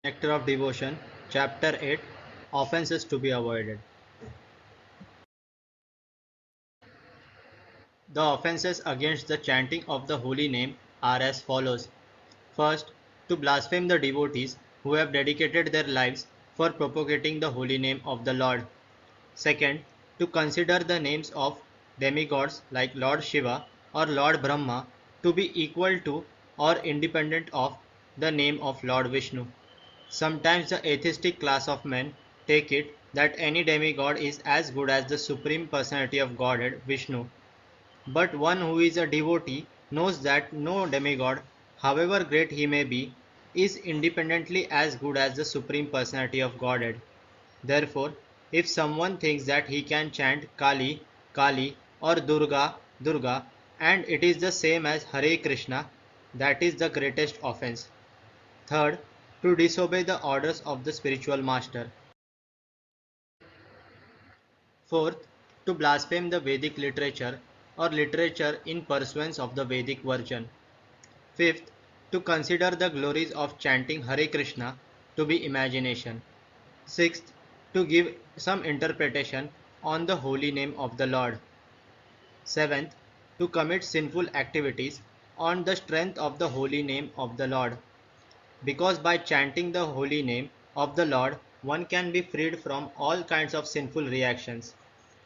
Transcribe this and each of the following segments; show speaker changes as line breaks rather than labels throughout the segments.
Nectar of Devotion, Chapter 8, Offenses to be Avoided. The offenses against the chanting of the holy name are as follows. First, to blaspheme the devotees who have dedicated their lives for propagating the holy name of the Lord. Second, to consider the names of demigods like Lord Shiva or Lord Brahma to be equal to or independent of the name of Lord Vishnu. Sometimes the atheistic class of men take it that any demigod is as good as the Supreme Personality of Godhead, Vishnu. But one who is a devotee knows that no demigod, however great he may be, is independently as good as the Supreme Personality of Godhead. Therefore, if someone thinks that he can chant Kali, Kali or Durga, Durga, and it is the same as Hare Krishna, that is the greatest offense. Third, to disobey the orders of the spiritual master. Fourth, to blaspheme the Vedic literature or literature in pursuance of the Vedic version. Fifth, to consider the glories of chanting Hare Krishna to be imagination. Sixth, to give some interpretation on the holy name of the Lord. Seventh, to commit sinful activities on the strength of the holy name of the Lord. Because by chanting the holy name of the Lord, one can be freed from all kinds of sinful reactions.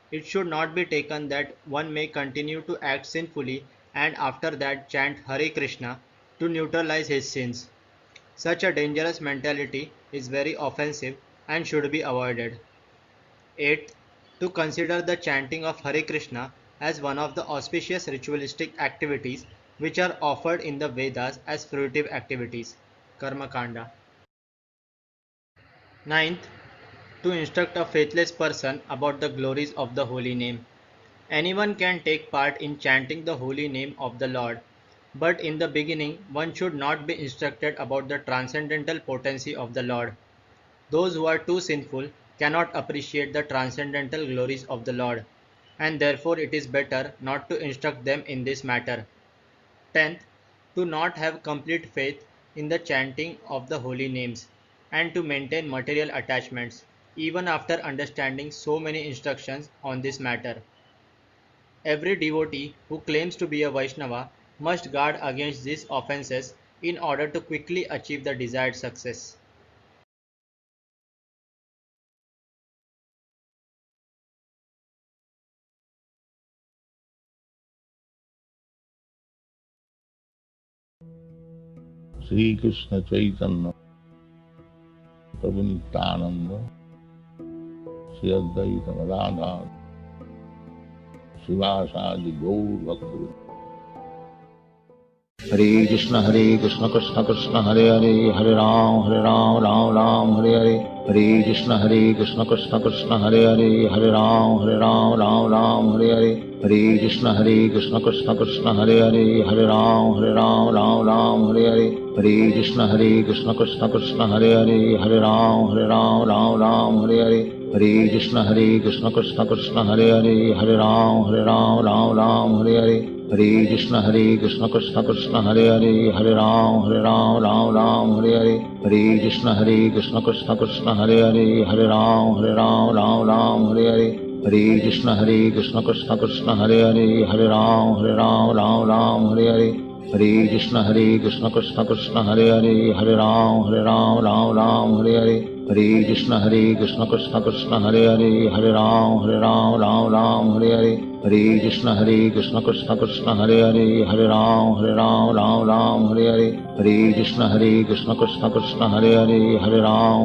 It should not be taken that one may continue to act sinfully and after that chant Hare Krishna to neutralize his sins. Such a dangerous mentality is very offensive and should be avoided. 8. To consider the chanting of Hare Krishna as one of the auspicious ritualistic activities which are offered in the Vedas as fruitive activities. Karma Kanda. 9th, to instruct a faithless person about the glories of the holy name. Anyone can take part in chanting the holy name of the Lord, but in the beginning one should not be instructed about the transcendental potency of the Lord. Those who are too sinful cannot appreciate the transcendental glories of the Lord, and therefore it is better not to instruct them in this matter. 10th, to not have complete faith in the chanting of the holy names, and to maintain material attachments, even after understanding so many instructions on this matter. Every devotee who claims to be a Vaishnava must guard against these offenses in order to quickly achieve the desired success.
Sri Krishna Chaitanya Prabhu Nityananda Sri Advaita Gadadhara Srivasadi Gaur Bhaktivedanta. Hare Krishna Krishna Krishna Hare Hare Hare Ram Ram Ram Hare Hare. Hare Krishna Krishna Krishna Hare Hare Hare Ram Ram Hare Hare. Hare Krishna Krishna Krishna Hare Hare Hare Ram Ram Hare Hare. Hare Krishna Krishna Krishna Hare Hare Hare Ram Hare Hare. Hare Krishna Krishna Krishna Hare Hare Hare Ram Hare Hare. Hare Krishna Krishna Krishna Hare Hare Hare Ram Hare Hare. Hare Krishna Krishna Krishna Hare Hare Hare Ram Hare Hare. Hare Krishna Krishna Krishna Hare Hare Hare Ram Hare Hare. Hare Krishna Krishna Krishna Hare Hare Hare Ram Hare Hare. Hare Krishna Krishna Krishna Hare Hare Hare Ram Hare Hare. Hare Krishna Krishna Krishna Hare Hare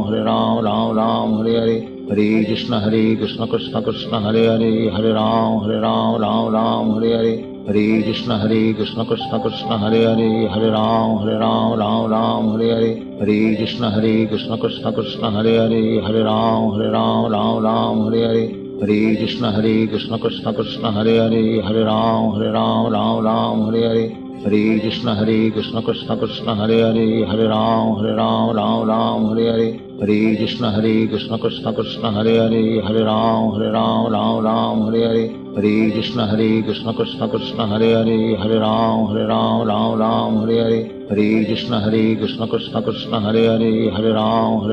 Hare Ram Hare Hare. Hare Krishna Krishna Krishna Hare Hare Hare Ram Hare Hare. Hare Krishna Krishna Krishna Hare Hare Hare Ram Hare Hare. Hare Krishna Krishna Krishna Hare Hare Hare Ram Hare Hare. Hare Krishna Krishna Krishna Hare Hare Hare Ram Hare Hare. Hare Krishna Krishna Krishna Hare Hare Hare Ram Hare Hare. Hare Krishna Krishna Krishna Hare Hare, Hare Ram Ram Ram Hare Hare, Hare Krishna Krishna Krishna Hare Hare, Hare Ram Ram Ram Hare Hare, Hare Krishna Krishna Krishna Hare Hare, Hare Ram Ram Hare Hare, Hare Krishna Krishna Krishna Hare Hare, Hare Ram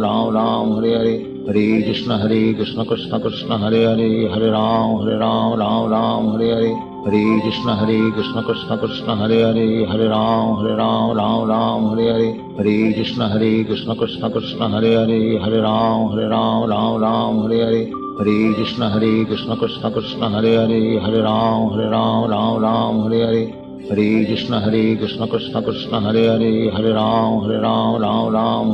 Ram Hare Hare, Hare Krishna Krishna Krishna Hare Hare, Hare Ram Ram Hare Hare, Hare Krishna Krishna Krishna Hare Hare, Hare Ram Ram Hare Hare, Hare Krishna Krishna Krishna Hare Hare, Hare Ram Ram Hare Hare, Hare Krishna Krishna Krishna Hare Hare, Hare Ram Ram Hare Hare, Hare Krishna Krishna Krishna Hare Hare, Hare Ram Ram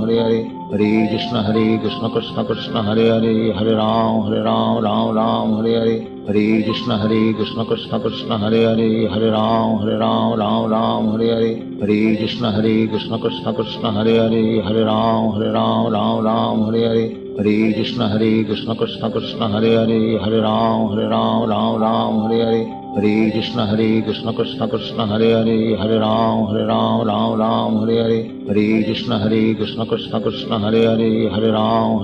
Hare Hare, Hare Krishna Krishna Krishna Hare Hare, Hare Ram Ram Hare Hare, Hare Krishna Krishna Krishna Hare Hare, Hare Ram Ram Hare Hare, Hare Krishna Krishna Krishna Hare Hare, Hare Ram Ram Hare Hare, Hare Krishna Krishna Krishna Hare Hare, Hare Ram Ram Hare Hare, Hare Krishna Krishna Krishna Hare Hare, Hare Ram Ram Hare Hare, Hare Krishna Krishna Krishna Hare Hare, Hare Ram Ram Hare Hare, Hare Krishna Krishna Krishna Hare Hare, Hare Ram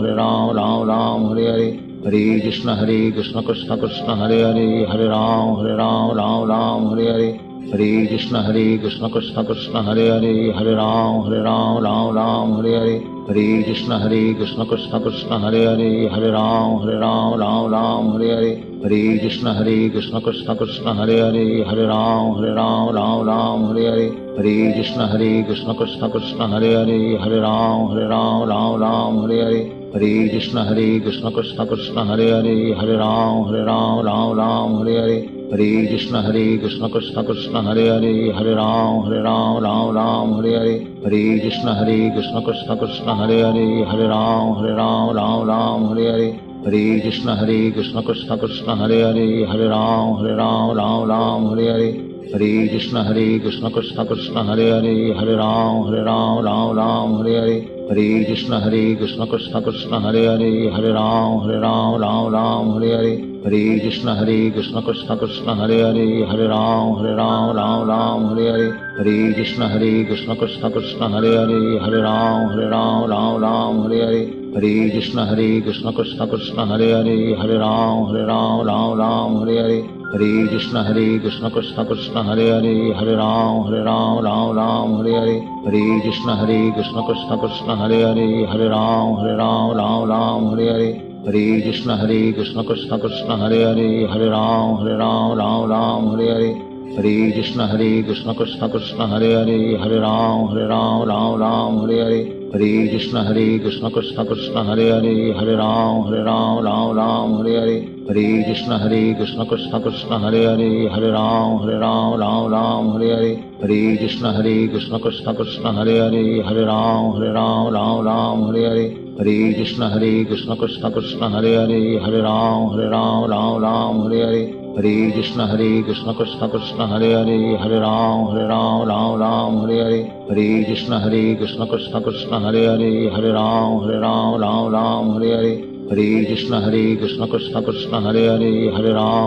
Ram Hare Hare, Hare Krishna Krishna Krishna Hare Hare, Hare Ram Ram Hare Hare, Hare Krishna Krishna Krishna Hare Hare, Hare Ram Ram Hare Hare, Hare Krishna Krishna Krishna Hare Hare, Hare Ram Ram Hare Hare, Hare Krishna Krishna Krishna Hare Hare, Hare Ram Ram Hare Hare, Hare Krishna Krishna Krishna Hare Hare, Hare Ram Ram Hare Hare, Hare Krishna Krishna Krishna Hare Hare, Hare Ram Ram Hare Hare, Hare Krishna Krishna Krishna Hare Hare, Hare Ram Ram Hare Hare, Hare Krishna Krishna Krishna Hare Hare, Hare Ram Ram Hare Hare, Hare Krishna Krishna Krishna Hare Hare, Hare Ram Ram Hare Hare, Hare Krishna Krishna Krishna Hare Hare, Hare Ram Ram Hare Hare, Hare Krishna Krishna Krishna Hare Hare, Hare Ram Ram Hare Hare, Hare Krishna Krishna Krishna Hare Hare, Hare Ram Ram Hare Hare, Hare Krishna Krishna Krishna Hare Hare, Hare Ram Ram Hare Hare, Hare Krishna Krishna Krishna Hare Hare, Hare Ram Ram Hare Hare, Hare Krishna Krishna Krishna Hare Hare, Hare Ram Ram Hare Hare, Hare Krishna Krishna Krishna Hare Hare, Hare Ram Ram Hare Hare, Hare Krishna Krishna Krishna Hare Hare, Hare Ram Ram Hare Hare, Hare Krishna Krishna Krishna Hare Hare, Hare Ram Ram Hare Hare, Hare Krishna Krishna Krishna Hare Hare, Hare Ram Ram Hare Hare, Hare Krishna Krishna Krishna Hare Hare, Hare Ram Ram Hare Hare, Hare Krishna Krishna Krishna Hare Hare, Hare Ram Ram Hare Hare, Hare Krishna Krishna Krishna Hare Hare, Hare Ram Ram Hare Hare, Hare Krishna Krishna Krishna Hare Hare, Hare Ram Ram Hare Hare, Hare Krishna Krishna Krishna Hare Hare, Hare Ram Ram Hare Hare, Hare Krishna Krishna Krishna Hare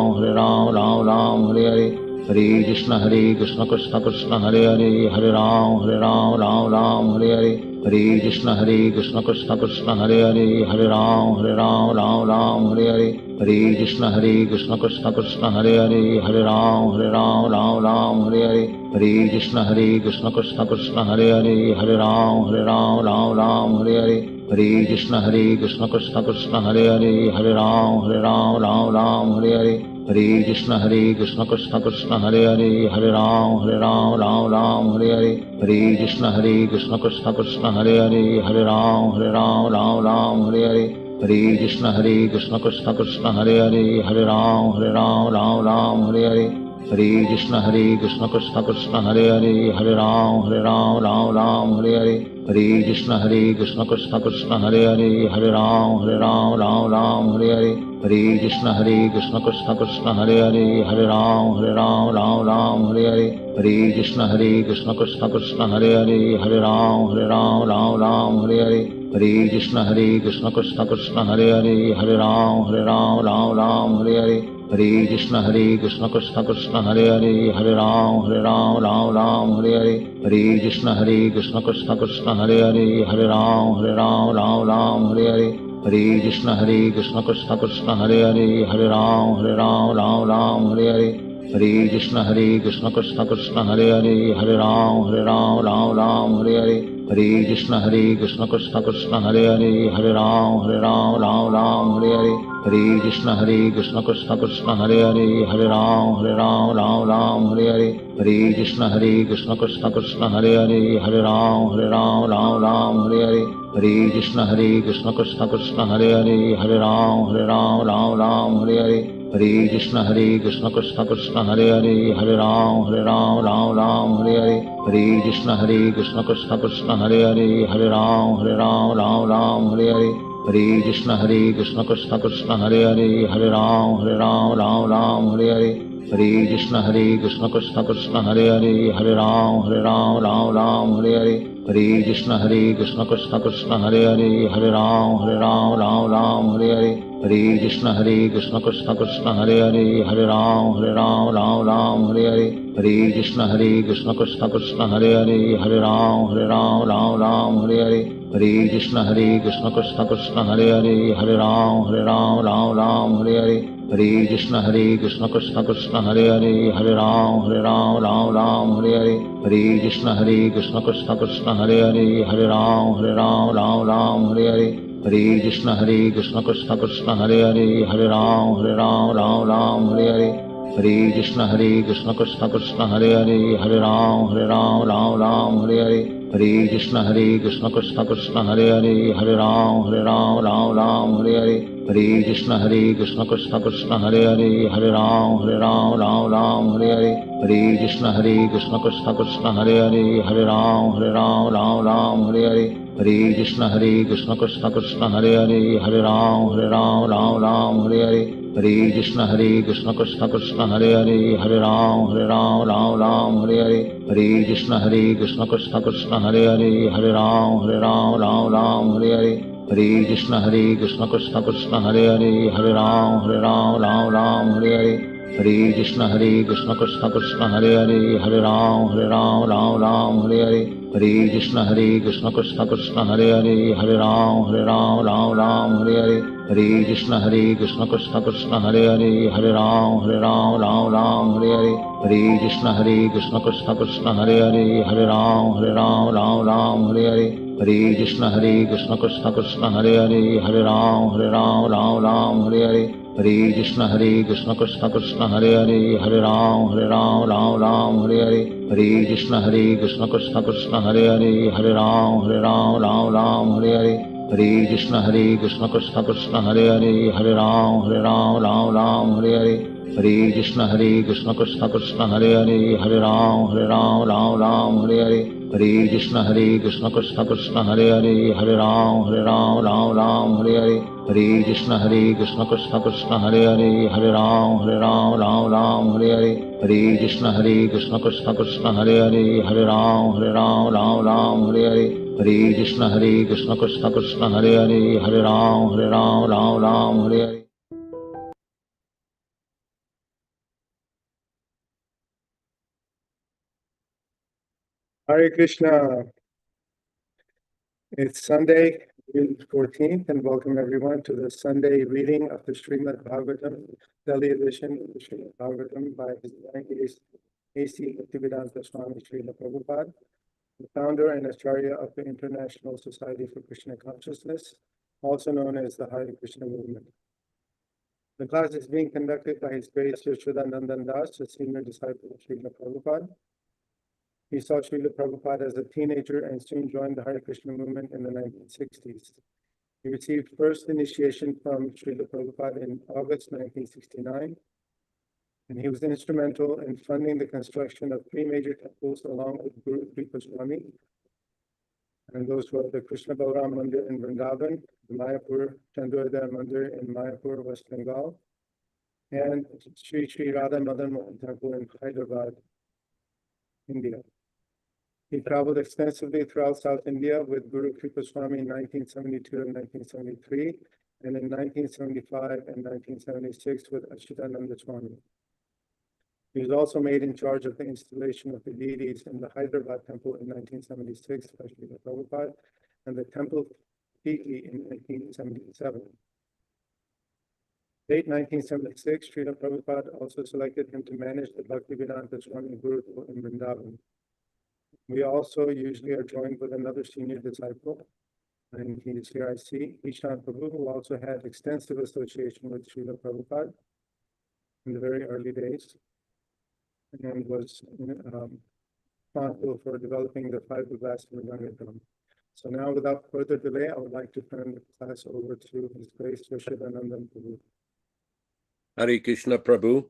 Hare, Hare Ram Ram Hare Hare, Hare Krishna Krishna Krishna Hare Hare, Hare Ram Ram Hare Hare, Hare Krishna Krishna Krishna Hare Hare, Hare Ram Ram Hare Hare, Hare Krishna Krishna Krishna Hare Hare, Hare Ram Ram Hare Hare, Hare Krishna Krishna Krishna Hare Hare, Hare Ram Ram Hare Hare, Hare Krishna Krishna Krishna Hare Hare, Hare Ram Ram Hare Hare, Hare Krishna Krishna Krishna Hare Hare, Hare Ram Ram Hare Hare, Hare Krishna Krishna Krishna Hare Hare, Hare Ram Ram Hare Hare, Hare Krishna Krishna Krishna Hare Hare, Hare Ram Ram Hare Hare, Hare Krishna Krishna Krishna Hare Hare, Hare Ram Ram Hare Hare, Hare Krishna Krishna Krishna Hare Hare, Hare Ram Ram Hare Hare, Hare Krishna Krishna Krishna Hare Hare, Hare Ram Ram Hare Hare, Hare Krishna Krishna Krishna Hare Hare, Hare Ram Ram Hare Hare, Hare Krishna Krishna Krishna Hare Hare, Hare Ram Ram Ram Hare Hare, Hare Krishna Krishna Krishna Hare Hare, Hare Ram Ram Hare Hare, Hare Krishna Krishna Krishna Hare Hare, Hare Ram Ram Hare Hare, Hare Krishna Krishna Krishna Hare Hare, Hare Ram Ram Hare Hare, Hare Krishna Krishna Krishna Hare Hare, Hare Ram Ram Hare Hare, Hare Krishna Krishna Krishna Hare Hare, Hare Ram Hare Hare, Hare Krishna Krishna Krishna Hare Hare, Hare Ram Hare Hare, Hare Krishna Krishna Krishna Hare Hare, Hare Ram Hare Hare, Hare Krishna Krishna Krishna Hare Hare, Hare Ram Hare Hare, Hare Krishna Krishna Krishna Hare Hare, Hare Ram Hare Hare, Hare Krishna Krishna Krishna Hare Hare, Hare Ram Hare Hare, Hare Krishna Krishna Krishna Hare Hare, Hare Ram Hare Hare, Hare Krishna Krishna Krishna Hare Hare, Hare Ram Hare Hare, Hare Krishna Krishna Krishna Hare Hare, Hare Ram Hare Hare, Hare Krishna Krishna Krishna Hare Hare, Hare Ram Hare Hare, Hare Krishna Krishna Krishna Hare Hare, Hare Ram Hare Hare, Hare Krishna Krishna Krishna Hare Hare, Hare Ram Hare Hare, Hare Krishna Krishna Krishna Hare Hare, Hare Ram Hare Hare, Hare Krishna Krishna Krishna Hare Hare, Hare Ram Hare Hare, Hare Krishna Krishna Krishna Hare Hare, Hare Ram Hare Hare, Hare Krishna Krishna Krishna Hare Hare, Hare Ram Hare Hare, Hare Krishna Krishna Krishna Hare Hare, Hare Ram Hare Hare, Hare Krishna Krishna Krishna Hare Hare, Hare Ram Hare Hare, Hare Krishna Krishna Krishna Hare Hare, Hare Ram Hare Hare, Hare Krishna Krishna Krishna Hare Hare, Hare Ram Hare Hare, Hare Krishna Krishna Krishna Hare Hare, Hare Ram Hare Hare, Hare Krishna Krishna Krishna Hare Hare, Hare Ram Hare Hare, Hare Krishna Krishna Krishna Hare Hare, Hare Ram Hare Hare, Hare Krishna Krishna Krishna Hare Hare, Hare Ram Hare Hare, Hare Krishna Krishna Krishna Hare Hare, Hare Ram Hare Hare, Hare Krishna Krishna Krishna Hare Hare, Hare Ram Hare Hare, Hare Krishna Krishna Krishna Hare Hare, Hare Ram Hare Hare, Hare Krishna Krishna Krishna Hare Hare, Hare Ram Hare Hare, Hare Krishna Krishna Krishna Hare Hare, Hare Ram Hare Hare, Hare Krishna Krishna Krishna Hare Hare, Hare Ram Hare Hare, Hare Krishna Krishna Krishna Hare Hare, Hare Ram Hare Hare, Hare Krishna Krishna Krishna Hare Hare, Hare Ram Hare Hare, Hare Krishna Krishna Krishna Hare Hare, Hare Ram Hare Hare, Hare Krishna Krishna Krishna Hare Hare, Hare Ram Hare Hare, Hare Krishna Krishna Krishna Hare Hare, Hare Ram Hare Hare.
Hare Krishna. It's Sunday, June 14th, and welcome everyone to the Sunday reading of the Srimad Bhagavatam, Delhi edition of the Srimad Bhagavatam by His Divine Grace A.C. Bhaktivedanta Swami Prabhupāda, the founder and Acharya of the International Society for Krishna Consciousness, also known as the Hare Krishna movement. The class is being conducted by His Grace Yaśodā-nandana Dāsa, a senior disciple of Śrīla Prabhupāda. He saw Śrīla Prabhupāda as a teenager and soon joined the Hare Krishna movement in the 1960s. He received first initiation from Śrīla Prabhupāda in August 1969, and he was instrumental in funding the construction of 3 major temples along with Guru Kripa Swami, and those were the Krishna Balaram Mandir in Vrindavan, the Mayapur Chandrodaya Mandir in Mayapur, West Bengal, and Sri Radha Madan Mohan Temple in Hyderabad, India. He traveled extensively throughout South India with Guru Kripa Swami in 1972 and 1973, and in 1975 and 1976 with Yaśodā-nandana Swami. He was also made in charge of the installation of the deities in the Hyderabad temple in 1976 by Śrīla Prabhupāda and the temple Tiki in 1977. Late 1976, Śrīla Prabhupāda also selected him to manage the Bhaktivedanta Swami Gurukul in Vrindavan. We also usually are joined with another senior disciple, and he is here I see, Krishna Prabhu, who also had extensive association with Śrīla Prabhupāda in the very early days, and was responsible for developing the fiberglass Rajangadam. So now, without further delay, I would like to turn the class over to His Grace Yaśodā-nandana Prabhu.
Hare Krishna Prabhu,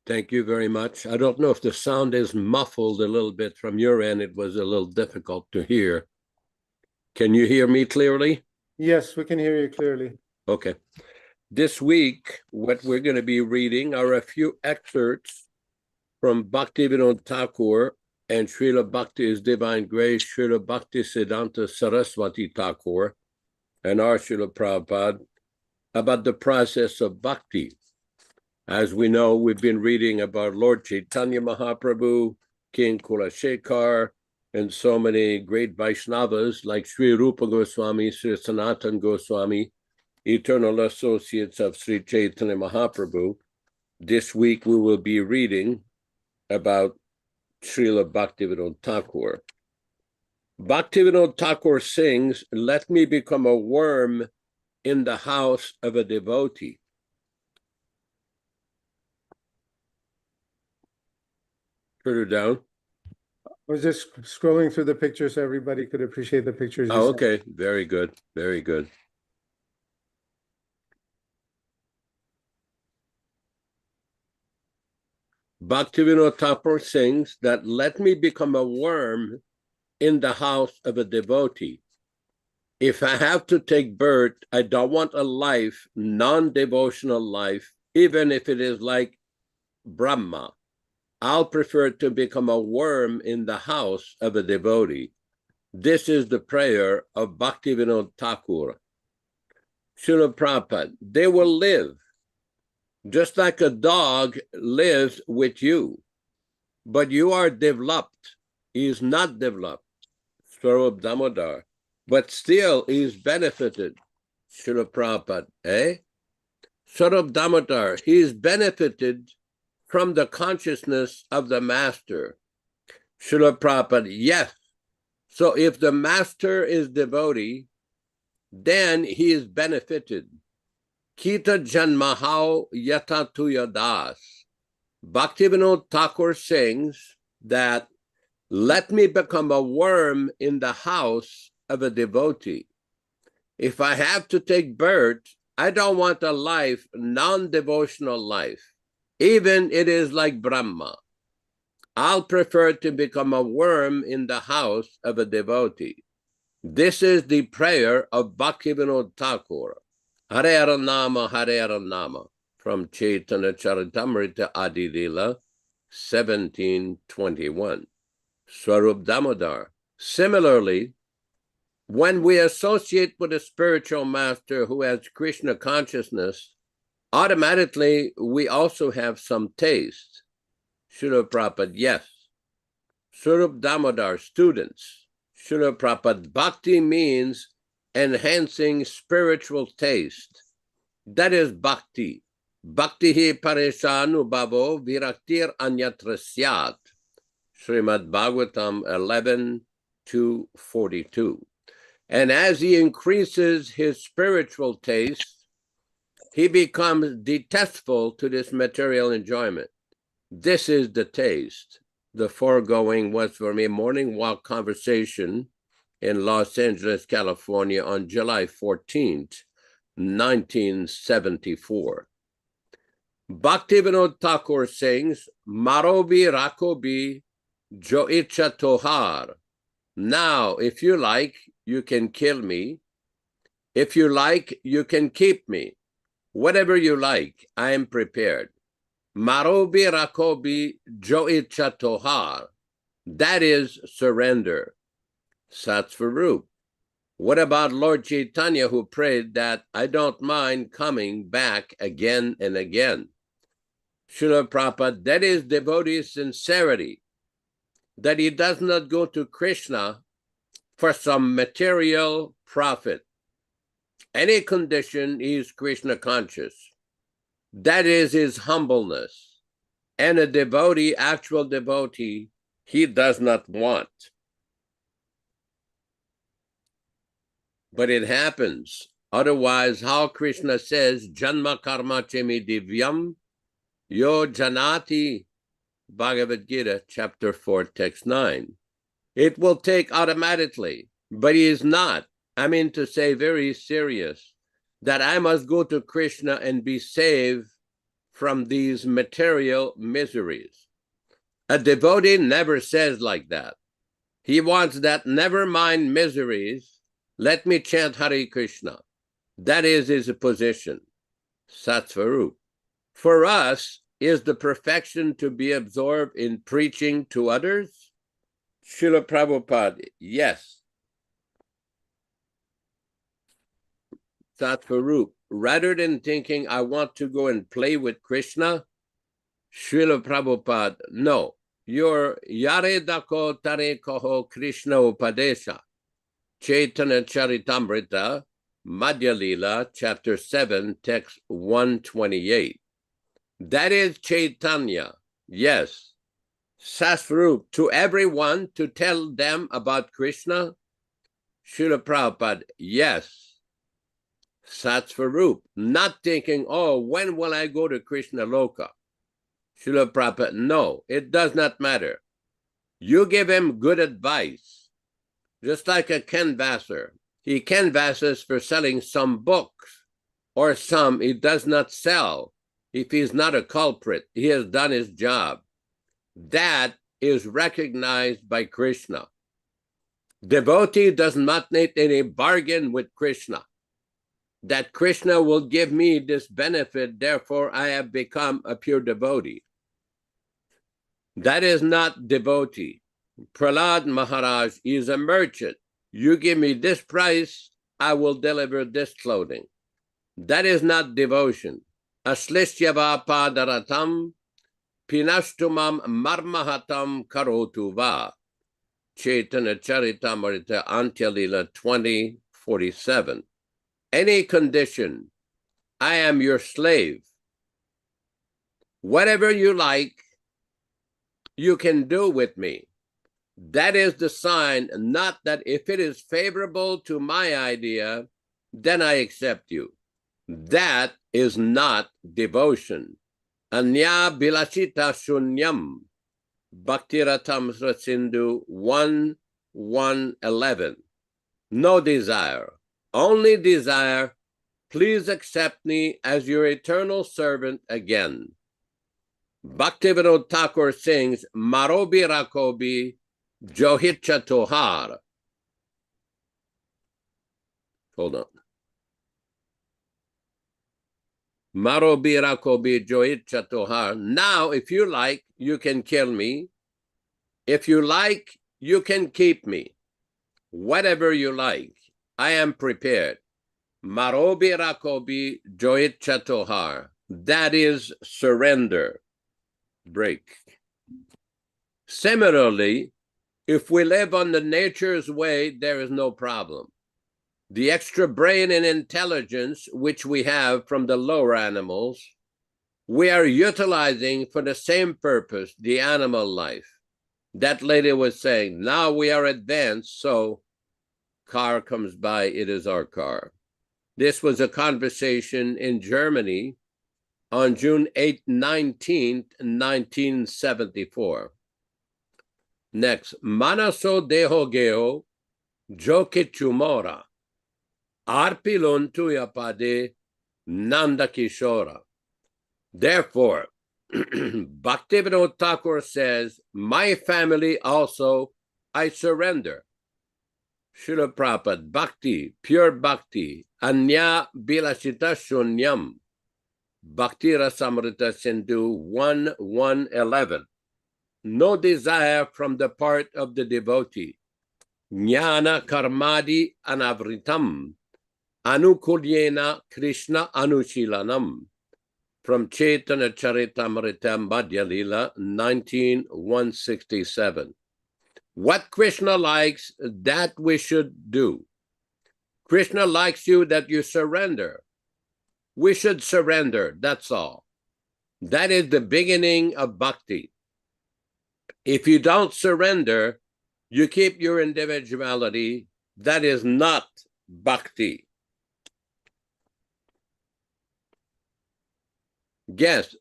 thank you very much. I don't know if the sound is muffled a little bit from your end. It was a little difficult to hear. Can you hear me clearly?
Yes, we can hear you clearly.
Okay. This week, what we're going to be reading are a few excerpts from Bhaktivinoda Ṭhākura and Śrīla Bhakti, His Divine Grace, Śrīla Bhaktisiddhanta Saraswati Ṭhākura, and our Śrīla Prabhupada about the process of bhakti. As we know, we've been reading about Lord Chaitanya Mahaprabhu, King Kulashekar, and so many great Vaishnavas like Sri Rupa Goswami, Sri Sanatana Goswami, eternal associates of Sri Chaitanya Mahaprabhu. This week we will be reading about Śrīla Bhaktivinoda Ṭhākura. Bhaktivinoda Ṭhākura sings, "Let me become a worm in the house of a devotee." Further down.
I was just scrolling through the pictures so everybody could appreciate the pictures.
Oh, okay. Very good. Very good. Bhaktivinoda Ṭhākura sings that let me become a worm in the house of a devotee. If I have to take birth, I don't want a life, non-devotional life, even if it is like Brahma. I'll prefer to become a worm in the house of a devotee. This is the prayer of Bhaktivinoda Ṭhākura. Śrīla Prabhupada, they will live just like a dog lives with you, but you are developed. He is not developed, Swarup Damodar, but still he is benefited. Śrīla Prabhupada, Swarup Damodar, he is benefited from the consciousness of the master. Śrīla Prabhupada, yes. So if the master is devotee, then he is benefited. Kita janmahau yata tuya das. Bhaktivinoda Ṭhākura sings that let me become a worm in the house of a devotee. If I have to take birth, I don't want a life, non-devotional life. Even it is like Brahma. I'll prefer to become a worm in the house of a devotee. This is the prayer of Bhaktivinoda Ṭhākura. Hare Nama, Hare Nama, from Chaitanya Charitamrita Adi Lila, 1721. Swarup Damodar. Similarly, when we associate with a spiritual master who has Krishna consciousness, automatically we also have some taste. Śrīla Prabhupada, yes. Swarup Damodar, students. Śrīla Prabhupada, bhakti means enhancing spiritual taste. That is bhakti. Bhakti hi pareshanu bhavo viraktir anyatra syat. Srimad Bhagavatam 11:242. And as he increases his spiritual taste, he becomes detestful to this material enjoyment. This is the taste. The foregoing was for me a morning walk conversation in Los Angeles, California on July 14th, 1974. Bhaktivinoda Ṭhākura sings, Marobi Rakobi Joicha Tohar. Now, if you like, you can kill me. If you like, you can keep me. Whatever you like, I am prepared. Marobi Rakobi Joicha Tohar. That is surrender. Satsvarup. What about Lord Chaitanya, who prayed that I don't mind coming back again and again? Srila Prabhupada, that is devotee sincerity, that he does not go to Krishna for some material profit. Any condition, he is Krishna conscious. That is his humbleness. And a devotee, actual devotee, he does not want. But it happens. Otherwise, how Krishna says, Janma karma chemi divyam, yo janati, Bhagavad Gita, chapter 4, text 9. It will take automatically, but he is not, I mean to say, very serious, that I must go to Krishna and be saved from these material miseries. A devotee never says like that. He wants that, never mind miseries, let me chant Hare Krishna. That is his position, Satsvarup. For us, is the perfection to be absorbed in preaching to others? Srila Prabhupada, yes. Satsvarup, rather than thinking I want to go and play with Krishna, Srila Prabhupada, no. Your Yare Dako Tare Koho Krishna Upadesha, Chaitanya Charitamrita, Madhya Lila, chapter 7, text 128. That is Chaitanya, yes. Satsvarup, to everyone to tell them about Krishna? Srila Prabhupada, yes. Satsvarup, not thinking, oh, when will I go to Krishna Loka? Srila Prabhupada, no, it does not matter. You give him good advice. Just like a canvasser. He canvasses for selling some books, or some he does not sell. If he's not a culprit, he has done his job. That is recognized by Krishna. Devotee does not need any bargain with Krishna. That Krishna will give me this benefit, therefore I have become a pure devotee. That is not devotee. Prahlad Maharaj is a merchant. You give me this price, I will deliver this clothing. That is not devotion. Ashlishyava padaratam pinashtumam marmahatam karotu va. Chaitanya Charitamrita Antyalila 20:47. Any condition, I am your slave. Whatever you like, you can do with me. That is the sign, not that if it is favorable to my idea, then I accept you. That is not devotion. Anya bilashita shunyam. Bhaktiratamsra Sindhu 1:111. No desire, only desire, please accept me as your eternal servant again. Bhaktivinoda Ṭhākura sings, Marobi Rakobi Johitcha Tohar. Hold on. Marobi Rakobi Johitcha Tohar. Now, if you like, you can kill me. If you like, you can keep me. Whatever you like, I am prepared. Marobi Rakobi Johitcha Tohar. That is surrender. Break. Similarly, if we live on the nature's way, there is no problem. The extra brain and intelligence which we have from the lower animals, we are utilizing for the same purpose, the animal life. That lady was saying, now we are advanced, so car comes by, it is our car. This was a conversation in Germany on June 8, 1974. Next, Manaso Deho Geo Jokichumora Arpilon Tuyapade Nanda Kishora. Therefore, Bhaktivinoda Ṭhākura says, my family also I surrender. Srila Prabhupada, Bhakti, pure Bhakti, Anya Bilashita Shunyam. Bhakti Rasamrita Sindhu 1:111. No desire from the part of the devotee. Jnana karmadi anavritam anukulyena Krishna anushilanam. From Chaitanya Charitamrita Madhya Lila, 19:167. What Krishna likes, that we should do. Krishna likes you that you surrender. We should surrender, that's all. That is the beginning of bhakti. If you don't surrender, you keep your individuality, that is not bhakti. Guess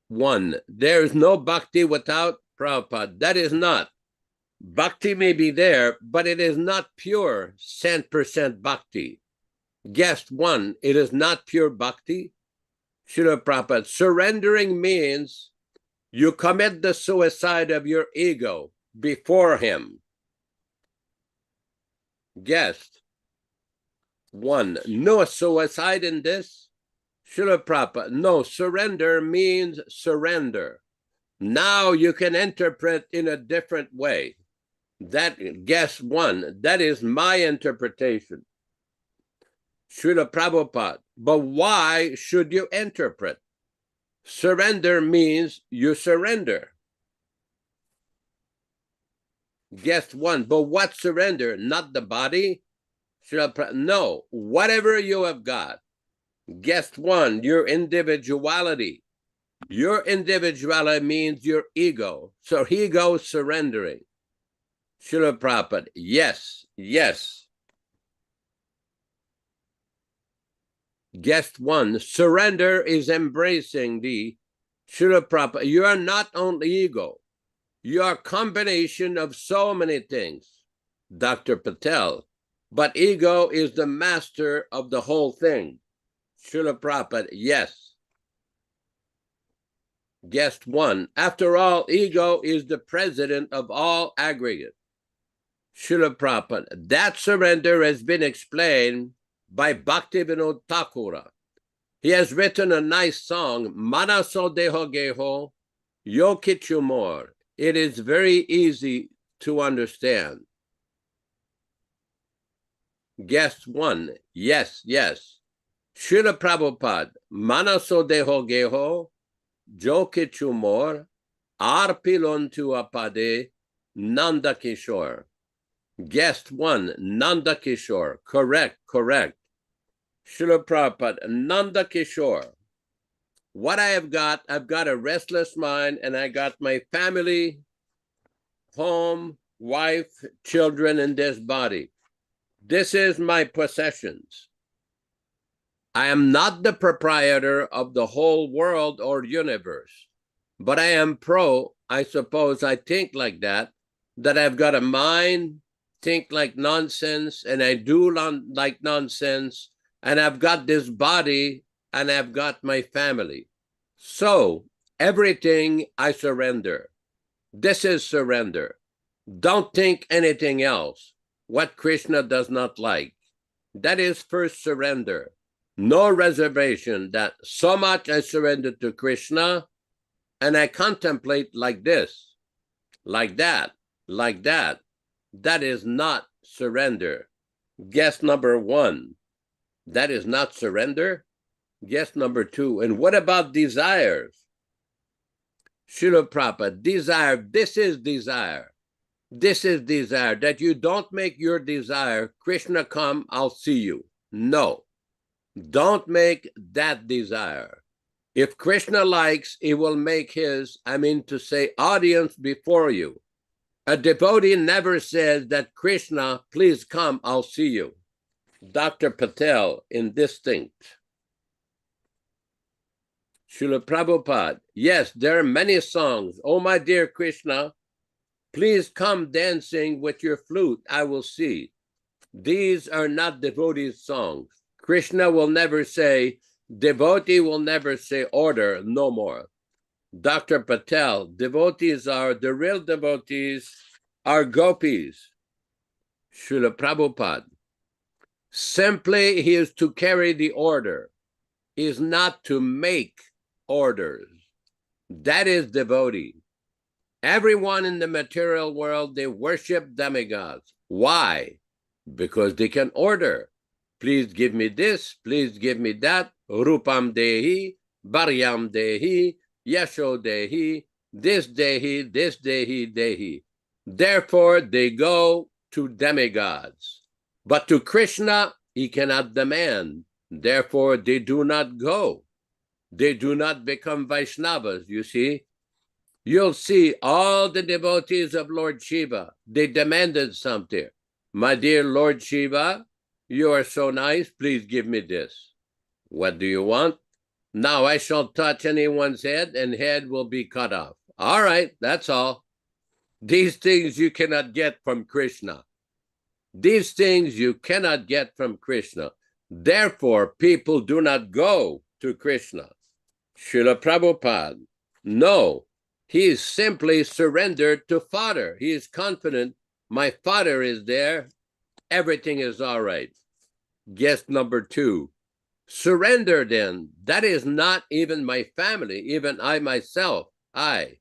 one, there is no bhakti without Prabhupada. That is not. Bhakti may be there, but it is not pure 100% bhakti. Guess one, it is not pure bhakti. Srila Prabhupada, surrendering means you commit the suicide of your ego before him. Guess one, no suicide in this. Srila Prabhupada, no, surrender means surrender. Now you can interpret in a different way. That, guess one, that is my interpretation. Srila Prabhupada, but why should you interpret? Surrender means you surrender. Guess one, but what surrender? Not the body? Srila Prabhupada, no, whatever you have got. Guess one, your individuality. Your individuality means your ego. So ego surrendering. Srila Prabhupada, yes, yes. Guess one, surrender is embracing the Srila Prabhupada. You are not only ego. You are a combination of so many things, Dr. Patel. But ego is the master of the whole thing. Srila Prabhupada, yes. Guess one, after all, ego is the president of all aggregate. Srila Prabhupada, that surrender has been explained by Bhaktivinoda Ṭhākura. He has written a nice song, Manaso Deho Geho, Yo Kichu More. It is very easy to understand. Guess one, yes, yes. Srila Prabhupada, Manaso Deho Geho, Jo Kichu More, Arpilon tu Apade, Nanda Kishore. Guest one, Nanda Kishore. Correct, correct. Srila Prabhupada, Nanda Kishore. What I have got, I've got a restless mind, and I got my family, home, wife, children in this body. This is my possessions. I am not the proprietor of the whole world or universe, but I am I suppose I think like that I've got a mind, think like nonsense, and I do like nonsense, and I've got this body, and I've got my family. So everything I surrender. This is surrender. Don't think anything else, what Krishna does not like. That is first surrender. No reservation, that so much I surrender to Krishna, and I contemplate like this, like that, like that. That is not surrender. Guess number one, that is not surrender. Guess number two, and what about desires? Srila Prabhupada, desire, this is desire. This is desire, that you don't make your desire, Krishna come, I'll see you. No, don't make that desire. If Krishna likes, he will make his, audience before you. A devotee never says that Krishna, please come, I'll see you. Dr. Patel, indistinct. Srila Prabhupada, yes, there are many songs. Oh, my dear Krishna, please come dancing with your flute, I will see. These are not devotee songs. Krishna will never say, devotee will never say order, no more. Dr. Patel, devotees are, the real devotees are gopis. Srila Prabhupada, simply he is to carry the order. He is not to make orders. That is devotee. Everyone in the material world, they worship demigods. Why? Because they can order. Please give me this, please give me that. Rupam Dehi, Bharyam Dehi, Yasho Dehi, this Dehi, this Dehi, Dehi. Therefore, they go to demigods. But to Krishna, he cannot demand. Therefore, they do not go. They do not become Vaishnavas, you see. You'll see all the devotees of Lord Shiva, they demanded something. My dear Lord Shiva, you are so nice, please give me this. What do you want? Now I shall touch anyone's head and head will be cut off. All right, that's all. These things you cannot get from Krishna. These things you cannot get from Krishna. Therefore, people do not go to Krishna. Srila Prabhupada, no, he is simply surrendered to Father. He is confident, my Father is there, everything is all right. Guess number 2, surrender then. That is not even my family, even I myself, I.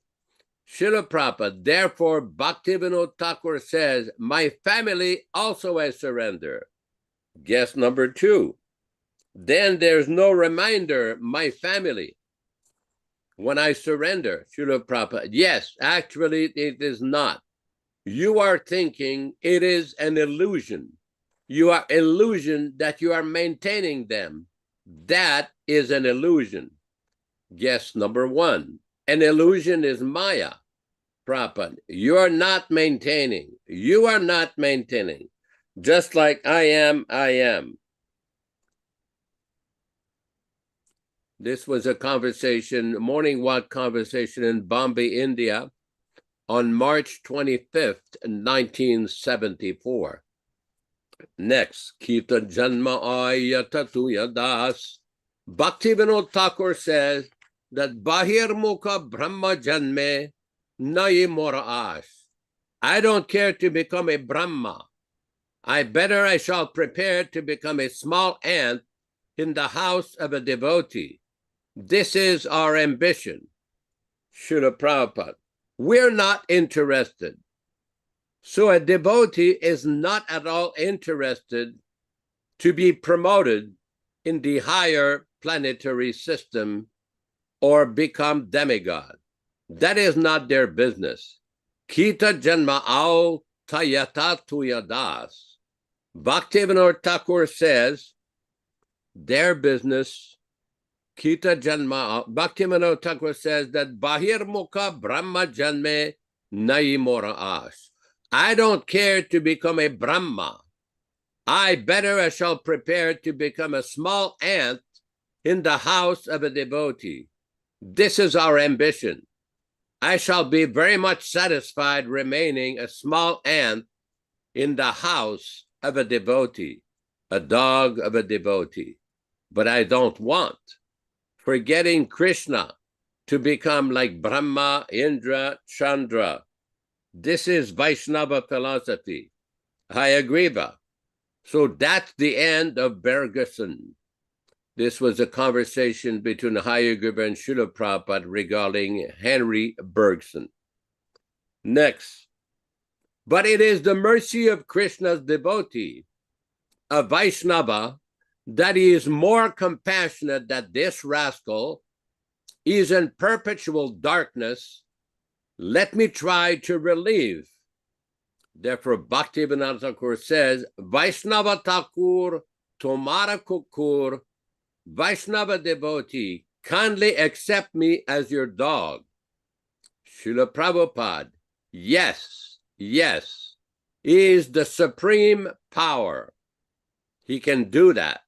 Srila Prabhupada, therefore, Bhaktivinoda Ṭhākura says, my family also I surrender. Guess number 2. Then there's no reminder, my family. When I surrender, Srila Prabhupada, yes, actually it is not. You are thinking it is an illusion. You are illusion that you are maintaining them. That is an illusion. Guess number 1. An illusion is Maya. Prabhupada, you are not maintaining. You are not maintaining. Just like I am, I am. This was a conversation, morning walk conversation in Bombay, India, on March 25th, 1974. Next, Kita Janma Ayata Tuya Das. Bhaktivinoda Thakur says that Bahir Mukha Brahma Janme Nayi Mora Ash. I don't care to become a Brahma. I shall prepare to become a small ant in the house of a devotee. This is our ambition. Srila Prabhupada, we're not interested. So a devotee is not at all interested to be promoted in the higher planetary system or become demigod. That is not their business. Kita janma ao tayata tuya das. Bhaktivinoda Thakur says their business, Kita janma, Bhaktivinoda Thakur says that Bahir Mukha Brahma Janme Nayi Mora Ash. I don't care to become a Brahma. I shall prepare to become a small ant in the house of a devotee. This is our ambition. I shall be very much satisfied remaining a small ant in the house of a devotee, a dog of a devotee. But I don't want, forgetting Krishna, to become like Brahma, Indra, Chandra. This is Vaishnava philosophy. Hayagriva. So that's the end of Bergerson. This was a conversation between Hayagriva and Srila Prabhupada regarding Henry Bergson. Next. But it is the mercy of Krishna's devotee, a Vaishnava, that he is more compassionate that this rascal is in perpetual darkness. Let me try to relieve. Therefore, Bhaktivedanta Thakur says, Vaishnava Thakur, Tomara Kukur, Vaishnava devotee, kindly accept me as your dog. Srila Prabhupada, yes, yes, he is the supreme power. He can do that.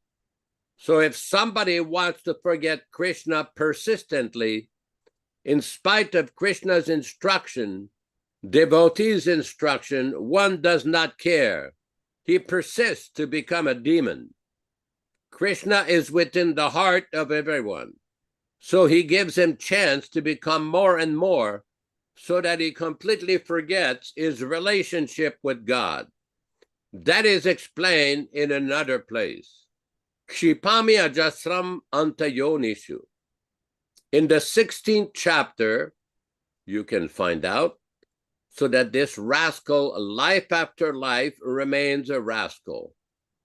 So if somebody wants to forget Krishna persistently, in spite of Krishna's instruction, devotee's instruction, one does not care. He persists to become a demon. Krishna is within the heart of everyone. So he gives him chance to become more and more so that he completely forgets his relationship with God. That is explained in another place. Kshipami ajasram antayonishu. In the 16th chapter, you can find out, so that this rascal, life after life, remains a rascal.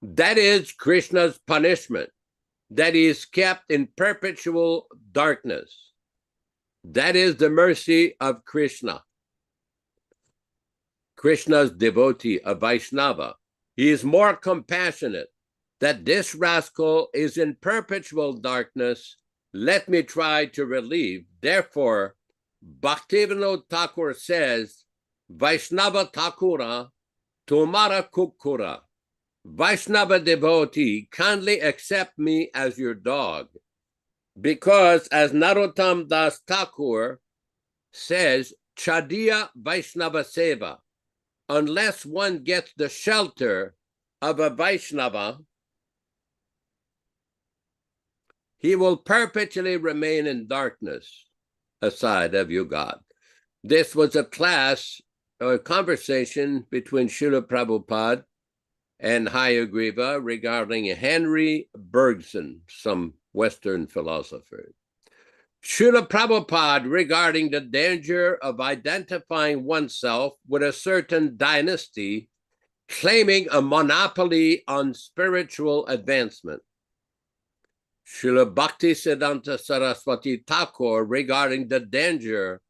That is Krishna's punishment, that he is kept in perpetual darkness. That is the mercy of Krishna. Krishna's devotee, a Vaishnava. He is more compassionate that this rascal is in perpetual darkness. Let me try to relieve. Therefore, Bhaktivinoda Ṭhākura says, Vaishnava Ṭhākura, Tumara Kukura. Vaishnava devotee, kindly accept me as your dog. Because as Narottam Das Thakur says, Chadiya Vaishnava Seva, unless one gets the shelter of a Vaishnava, he will perpetually remain in darkness aside of you, God. This was a class, a conversation between Śrīla Prabhupāda and Hayagriva regarding Henry Bergson, some Western philosopher. Śrīla Prabhupāda regarding the danger of identifying oneself with a certain dynasty, claiming a monopoly on spiritual advancement. Śrīla Bhaktivedanta Saraswati Thakur regarding the danger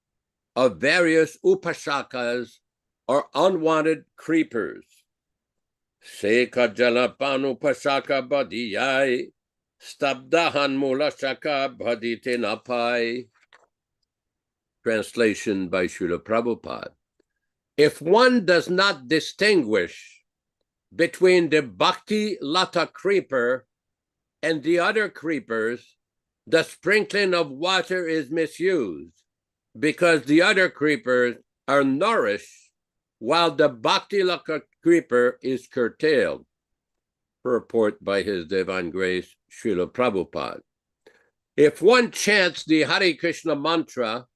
of various upashakas or unwanted creepers. Seka Jalapan Upashaka Badiyai, Stabdahan Mulashaka Badite Napai. Translation by Śrīla Prabhupāda. If one does not distinguish between the Bhakti Lata creeper and the other creepers, the sprinkling of water is misused because the other creepers are nourished while the Bhakti Lata creeper is curtailed. Purport by His Divine Grace, Śrīla Prabhupāda. If one chants the Hare Krishna mantra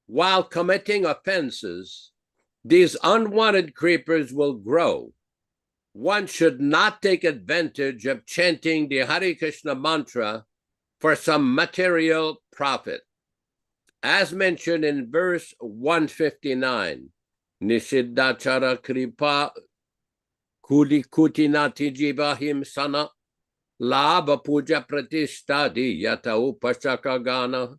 while committing offenses, these unwanted creepers will grow. One should not take advantage of chanting the Hare Krishna mantra for some material profit. As mentioned in verse 159, Nisiddhachara kripa kuli kutinati jivahim sana labha puja pratishtadi yata upashaka gana.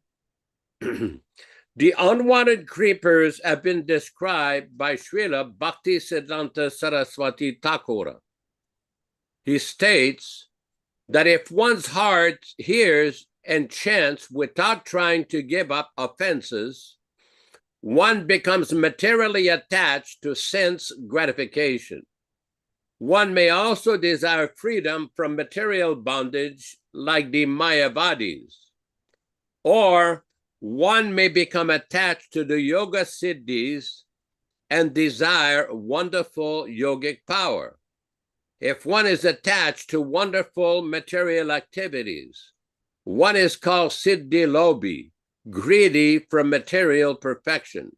The unwanted creepers have been described by Śrīla Bhaktisiddhanta Saraswati Ṭhākura. He states that if one's heart hears and chants without trying to give up offenses, one becomes materially attached to sense gratification. One may also desire freedom from material bondage like the Mayavadis, or one may become attached to the yoga siddhis and desire wonderful yogic power. If one is attached to wonderful material activities, one is called siddhi lobhi, greedy for material perfection.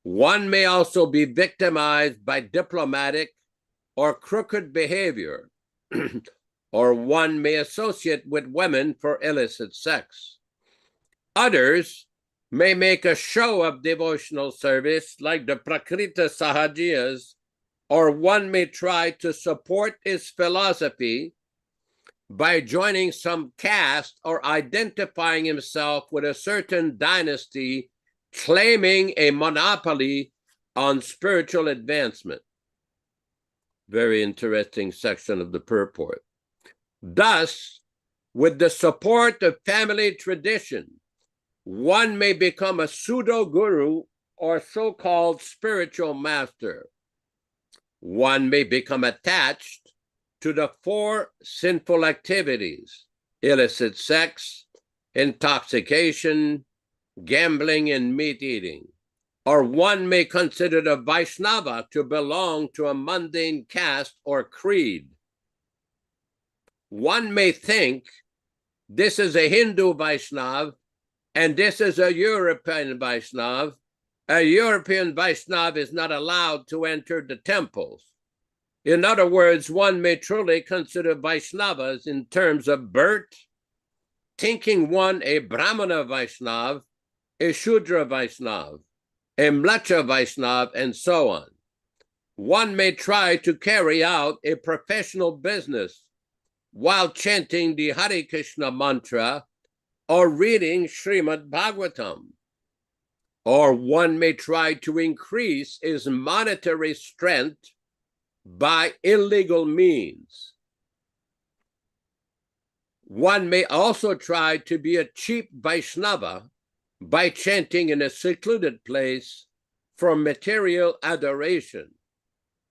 One may also be victimized by diplomatic or crooked behavior, or one may associate with women for illicit sex. Others may make a show of devotional service like the Prakrita Sahajiyas, or one may try to support his philosophy by joining some caste or identifying himself with a certain dynasty, claiming a monopoly on spiritual advancement. Very interesting section of the purport. Thus, with the support of family tradition, one may become a pseudo-guru or so-called spiritual master. One may become attached to the four sinful activities: illicit sex, intoxication, gambling, and meat eating. Or one may consider the Vaishnava to belong to a mundane caste or creed. One may think this is a Hindu Vaishnava and this is a European Vaishnava. A European Vaishnava is not allowed to enter the temples. In other words, one may truly consider Vaishnavas in terms of birth, thinking one a Brahmana Vaishnava, a Shudra Vaishnava. a Mlacha Vaishnav, and so on. One may try to carry out a professional business while chanting the Hare Krishna mantra or reading Srimad Bhagavatam. Or one may try to increase his monetary strength by illegal means. One may also try to be a cheap Vaishnava by chanting in a secluded place for material adoration.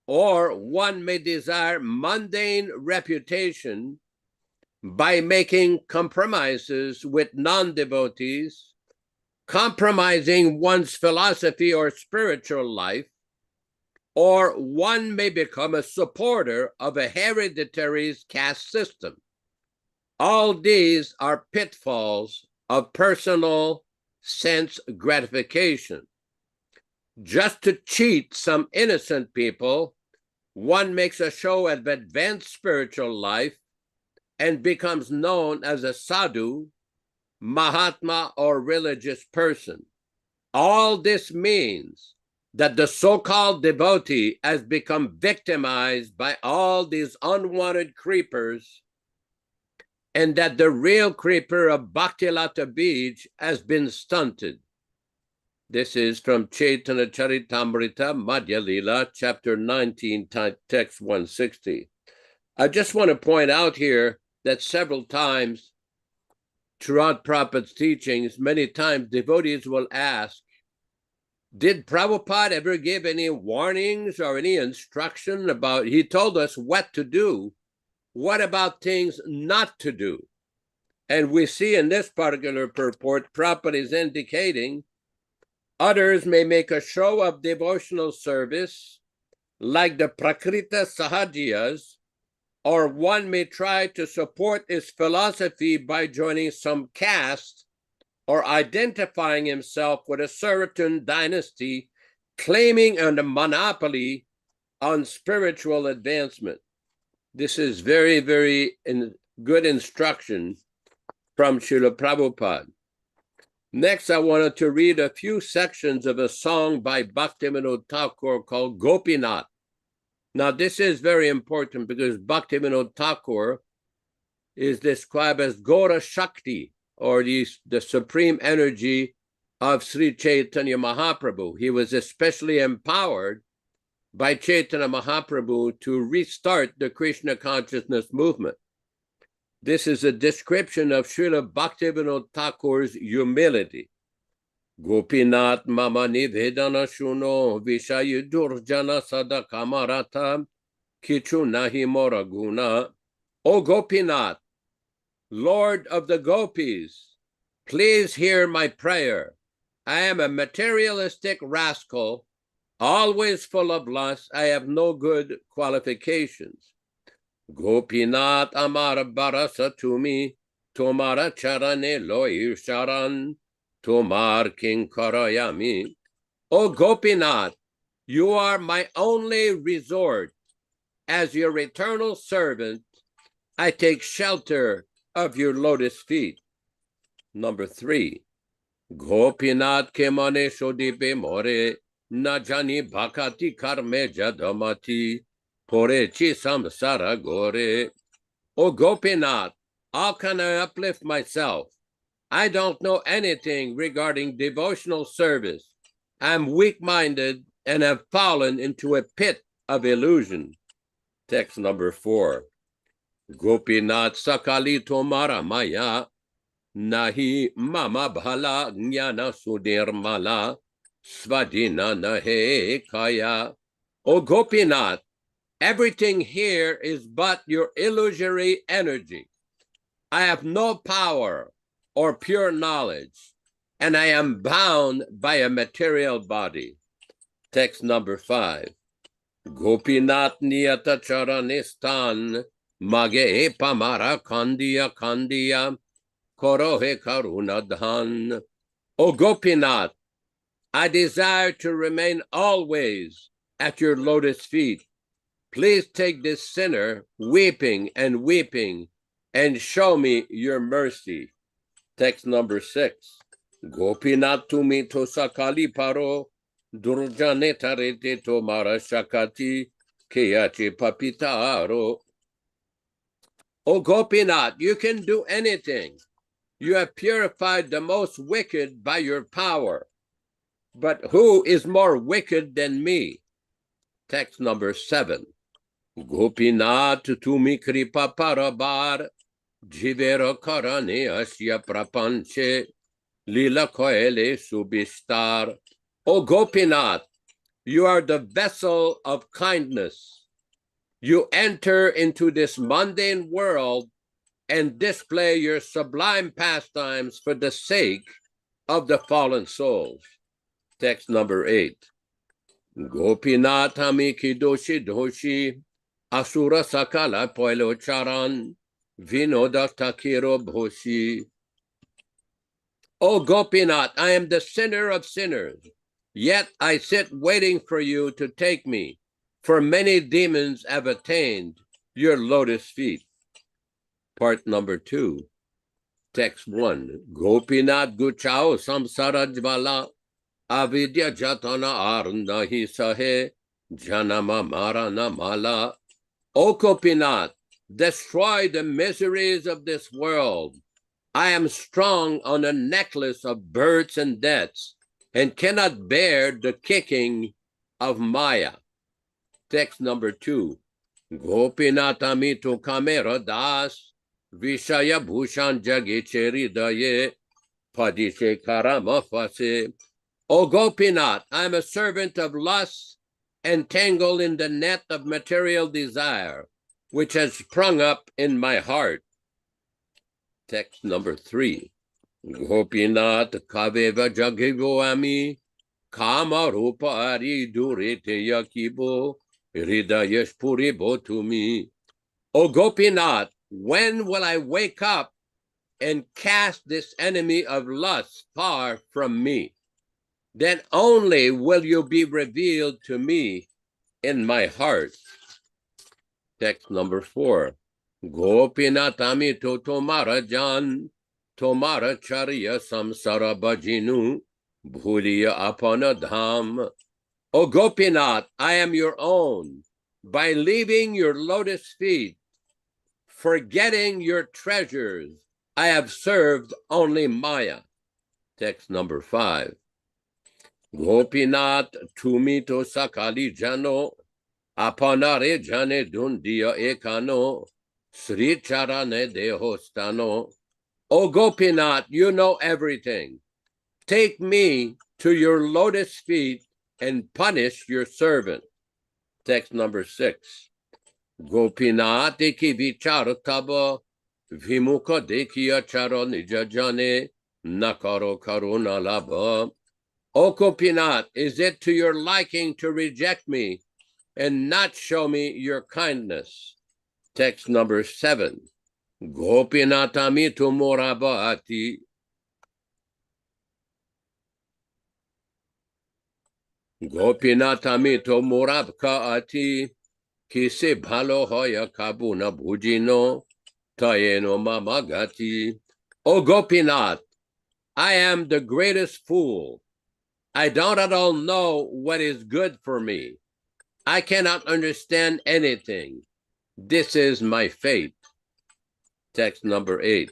Or one may desire mundane reputation by making compromises with non-devotees, compromising one's philosophy or spiritual life, or one may become a supporter of a hereditary caste system. All these are pitfalls of personal sense gratification. Just to cheat some innocent people, one makes a show of advanced spiritual life and becomes known as a sadhu, Mahatma, or religious person. All this means that the so-called devotee has become victimized by all these unwanted creepers, and that the real creeper of Bhaktilata Bij has been stunted. This is from Chaitanya Charitamrita Madhya Lila, chapter 19, text 160. I just want to point out here that several times throughout Prabhupada's teachings, many times devotees will ask, did Prabhupada ever give any warnings or any instruction about, he told us what to do, what about things not to do? And we see in this particular purport, Prabhupada is indicating others may make a show of devotional service, like the Prakrita Sahajiyas, or one may try to support his philosophy by joining some caste or identifying himself with a certain dynasty, claiming a monopoly on spiritual advancement. This is very, very good instruction from Srila Prabhupada. Next, I wanted to read a few sections of a song by Bhaktivinoda Ṭhākura called Gopinath. Now, this is very important because Bhaktivinoda Ṭhākura is described as Gora Shakti, or the supreme energy of Sri Chaitanya Mahaprabhu. He was especially empowered by Chaitanya Mahaprabhu to restart the Krishna Consciousness movement. This is a description of Srila Bhaktivinoda Ṭhākura's humility. Gopinath mama nivedana shuno vishayu durjana sada kamarata kichu nahi mora guna. O Gopinath, Lord of the Gopis, please hear my prayer. I am a materialistic rascal, always full of lust. I have no good qualifications. Gopinath amara barasa tumi, tomara charane loir charan, tomar kinkarayami. O Gopinath, you are my only resort. As your eternal servant, I take shelter of your lotus feet. Number 3. Gopinath kemane shodipe more, najani bhakati karme jadamati, porechi samsara gore. O Gopinath, how can I uplift myself? I don't know anything regarding devotional service. I'm weak-minded and have fallen into a pit of illusion. Text number 4. Gopinath sakali tomara maya, nahi mama bhala jnana sudirmala, svadina nahe kaya. O Gopinath, everything here is but your illusory energy. I have no power or pure knowledge, and I am bound by a material body. Text number 5. Gopinath niyata charanistan, mage pamara kandiya kandiya, korohe karunadhan. O Gopinath, I desire to remain always at your lotus feet. Please take this sinner weeping and show me your mercy. Text number 6. Gopinath tumi tosakali paro, Durjane tarete tomara shakati keyache papitaro. O Gopinath, you can do anything. You have purified the most wicked by your power. But who is more wicked than me? Text number 7. Gopinath tumi kripa parabar jivera karane asya prapanche lila koele subistar. O Gopinath, you are the vessel of kindness. You enter into this mundane world and display your sublime pastimes for the sake of the fallen souls. Text number 8. Gopinath hamiki doshi doshi asura sakala poilo charan vinoda takiro bhoshi. O Gopinath, I am the sinner of sinners, yet I sit waiting for you to take me, for many demons have attained your lotus feet. Part number 2. Text 1. Gopinath guchao samsarajvala avidya jatana arna hi sahe janama marana mala. O Gopinath, destroy the miseries of this world. I am strong on a necklace of births and deaths and cannot bear the kicking of Maya. Text number 2. Gopinath amito kamera das Vishaya Bhushan Jagicheri Daye Padishe Karamafase. O Gopinath, I am a servant of lust, entangled in the net of material desire, which has sprung up in my heart. Text number 3. Gopinath Kaveva Jagivoami Kama Rupa Ari Durite Yakibo Hridayesh Puribo to me. O Gopinath, when will I wake up and cast this enemy of lust far from me? Then only will you be revealed to me in my heart. Text number 4. Gopinath amito tomara jan, tomara charya samsara bhajinu, bhuliya apana dham. O Gopinath, I am your own. By leaving your lotus feet, forgetting your treasures, I have served only Maya. Text number 5. Gopinath tumito sakali jano, apanare jane dundiya ekano, Sri charane dehostano. O Gopinath, you know everything. Take me to your lotus feet and punish your servant. Text number 6. Gopinath ki vichar taba vimuka dekiya charo nijajane nakaro karuna laba. O Gopinath, is it to your liking to reject me and not show me your kindness? Text number 7. Gopinath amito morabati. Gopinath amito morabka ati. Kise bhalo hoya kabuna bhujino tayeno mamagati. O Gopinath, I am the greatest fool. I don't at all know what is good for me. I cannot understand anything. This is my fate. Text number 8.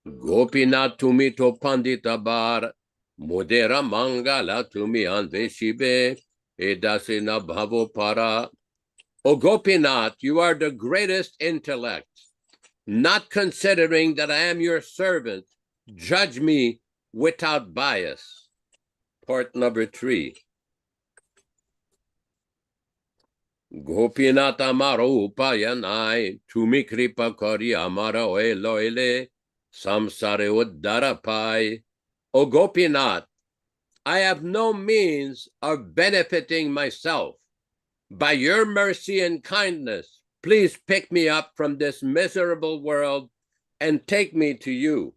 Gopinath tumito pandita bar mudera mangala tumi anveshibe edasina bhavo para. O Gopinath, you are the greatest intellect. Not considering that I am your servant, judge me without bias. Part number 3. Gopinath amaro upayanai, tumi kripa kari amara oeloile, samsare uddarapai. O Gopinath, I have no means of benefiting myself. By your mercy and kindness, please pick me up from this miserable world and take me to you.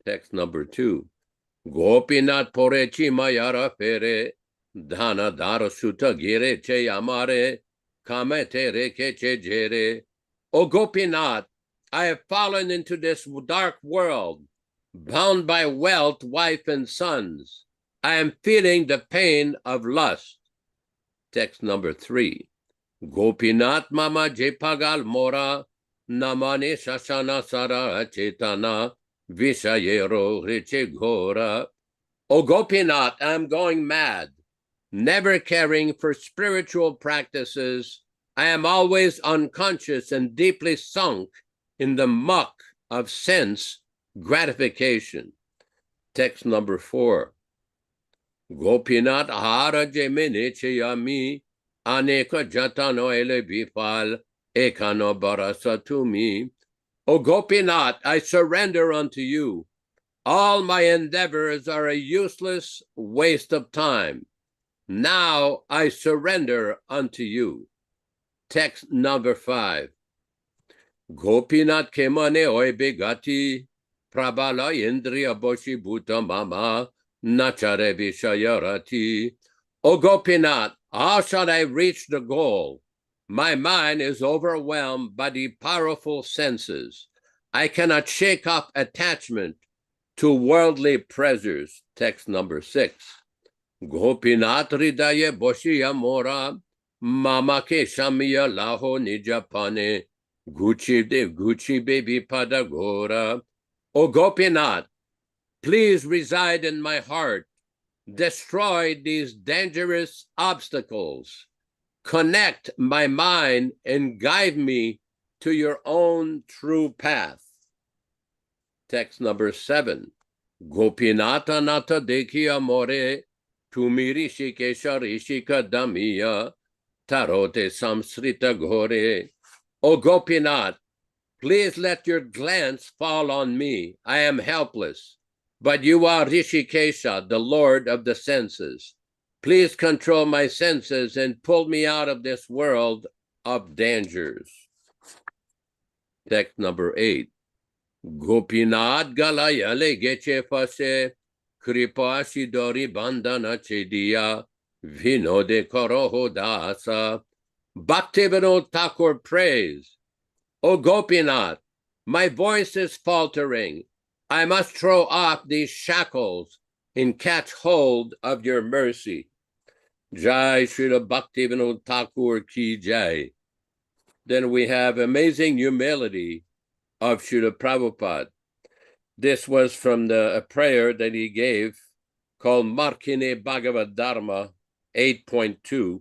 Text number 2. Gopinath porechi mayara pere, dhana dara suta gire che amare, kamete reke che jere. O Gopinath, I have fallen into this dark world, bound by wealth, wife, and sons. I am feeling the pain of lust. Text number 3. Gopinath mama jepagal mora namane shashana sara chetana vishayero riche ghora. O Gopinath, I'm going mad, never caring for spiritual practices. I am always unconscious and deeply sunk in the muck of sense gratification. Text number 4. Gopinath hara jemine cheyami aneka jatano ele bifal ekano barasatumi. O Gopinath, I surrender unto you. All my endeavors are a useless waste of time. Now I surrender unto you. Text number 5. Gopinath kemane oi begati prabala indriya boshi bhuta mama nachare vishayarati. O Gopinath, how shall I reach the goal? My mind is overwhelmed by the powerful senses. I cannot shake off attachment to worldly pleasures. Text number 6. Gopinath hridaya boshiya mora mama ke shamiya laho nijapane guchi baby padagora. O Gopinath, please reside in my heart. Destroy these dangerous obstacles. Connect my mind and guide me to your own true path. Text number 7. Gopinata nata dekhi amore tumiri shikesha rishika damiya tarote samsrita gore. O Gopinath, please let your glance fall on me. I am helpless, but you are Rishikesha, the Lord of the senses. Please control my senses and pull me out of this world of dangers. Text number 8. Gopinath galayale geche fase kripa shidori bandana chediya vinode koroho dasa. Bhaktivinoda Ṭhākura prays, O Gopinath, my voice is faltering. I must throw off these shackles and catch hold of your mercy. Jai Śrīla Bhaktivinoda Ṭhākura ki jai. Then we have amazing humility of Śrīla Prabhupāda. This was from a prayer that he gave called Markine Bhagavad Dharma 8.2.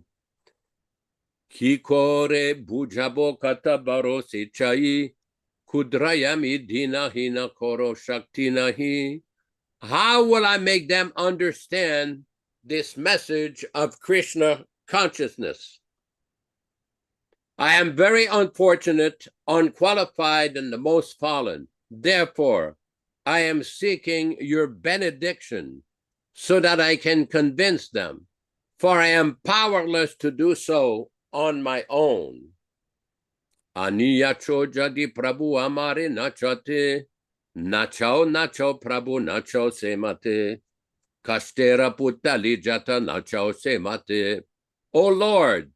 Kikore bujabo kata barosi chai kudrayami dina hina koro shakti nahi. How will I make them understand this message of Krishna consciousness? I am very unfortunate, unqualified, and the most fallen. Therefore, I am seeking your benediction so that I can convince them, for I am powerless to do so on my own. Aniyacho jadi Prabhu amare nachate, nachao Prabhu nachao semate, kashtera putali jata nachao semate. O Lord,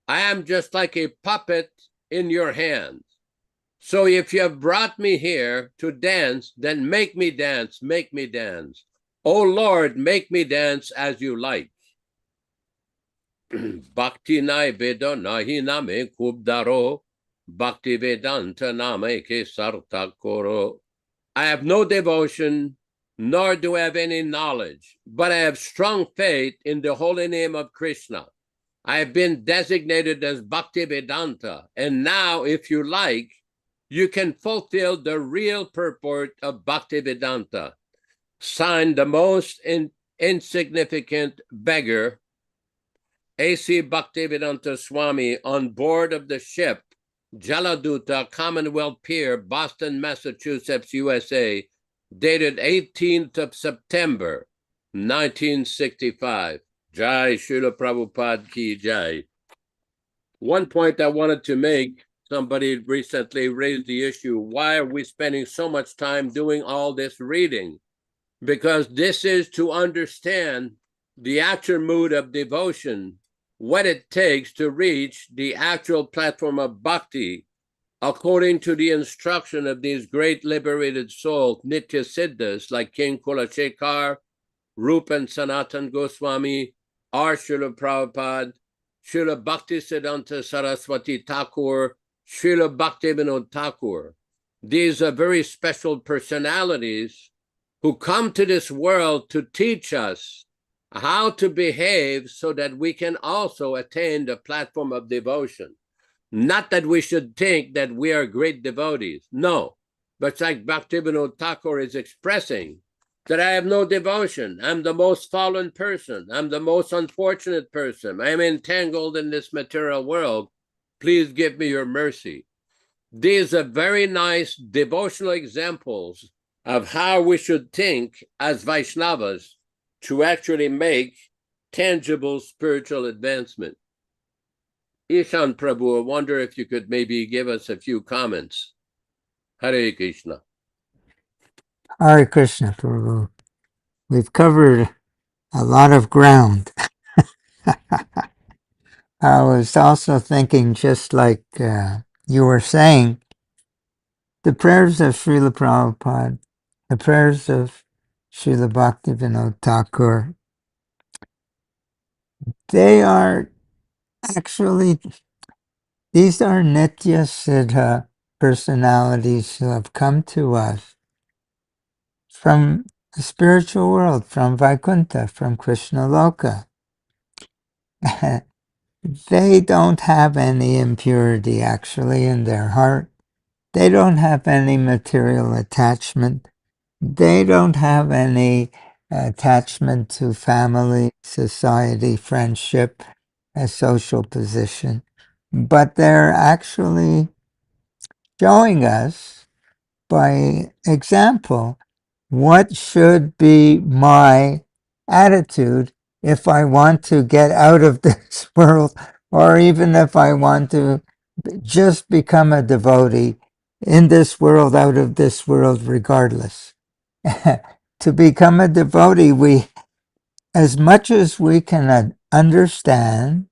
I am just like a puppet in your hands. So if you have brought me here to dance, then make me dance, make me dance. O Lord, make me dance as you like. Bhakti nai vedo nahi name kubdaro, Bhaktivedanta name ke sartakoro. I have no devotion, nor do I have any knowledge, but I have strong faith in the holy name of Krishna. I have been designated as Bhaktivedanta, and now, if you like, you can fulfill the real purport of Bhaktivedanta. Signed, the most insignificant beggar, A.C. Bhaktivedanta Swami, on board of the ship Jaladuta, Commonwealth Pier, Boston, Massachusetts, USA, dated 18th of September, 1965. Jai Śrīla Prabhupāda ki jai. One point I wanted to make, somebody recently raised the issue, why are we spending so much time doing all this reading? Because this is to understand the actual mood of devotion, what it takes to reach the actual platform of bhakti, according to the instruction of these great liberated souls, Nitya Siddhas, like King Kulashekar, Rupa and Sanatan Goswami, or Śrīla Prabhupada, Śrīla Bhaktisiddhanta Saraswati Ṭhākura, Śrīla Bhaktivinoda Ṭhākura. These are very special personalities who come to this world to teach us how to behave so that we can also attain the platform of devotion. Not that we should think that we are great devotees. No. But like Bhaktivinoda Thakur is expressing, that I have no devotion. I'm the most fallen person. I'm the most unfortunate person. I'm entangled in this material world. Please give me your mercy. These are very nice devotional examples of how we should think as Vaishnavas to actually make tangible spiritual advancement. Ishan Prabhu, I wonder if you could maybe give us a few comments. Hare Krishna.
Hare Krishna, Prabhu. We've covered a lot of ground. I was also thinking, just like you were saying, the prayers of Srila Prabhupada, the prayers of Srila Bhaktivinoda Thakur, they are actually, these are Nitya Siddha personalities who have come to us from the spiritual world, from Vaikuntha, from Krishna Loka. They don't have any impurity actually in their heart. They don't have any material attachment. They don't have any attachment to family, society, friendship, a social position. But they're actually showing us by example what should be my attitude if I want to get out of this world, or even if I want to just become a devotee in this world, out of this world, regardless. To become a devotee, we, as much as we can understand,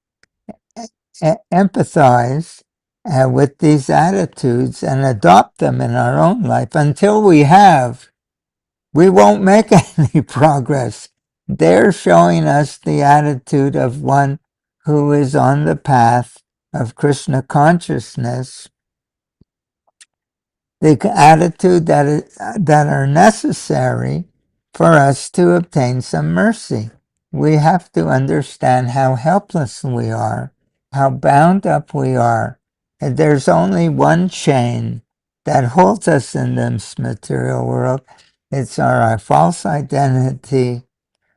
empathize with these attitudes and adopt them in our own life, until we have, we won't make any progress. They're showing us the attitude of one who is on the path of Krishna consciousness, the attitude that are necessary for us to obtain some mercy. We have to understand how helpless we are, how bound up we are. And there's only one chain that holds us in this material world. It's our false identity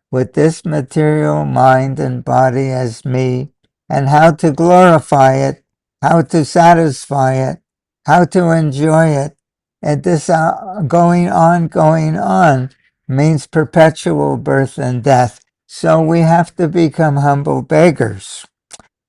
with this material mind and body as me, and how to glorify it, how to satisfy it, how to enjoy it. And this going on means perpetual birth and death. So we have to become humble beggars.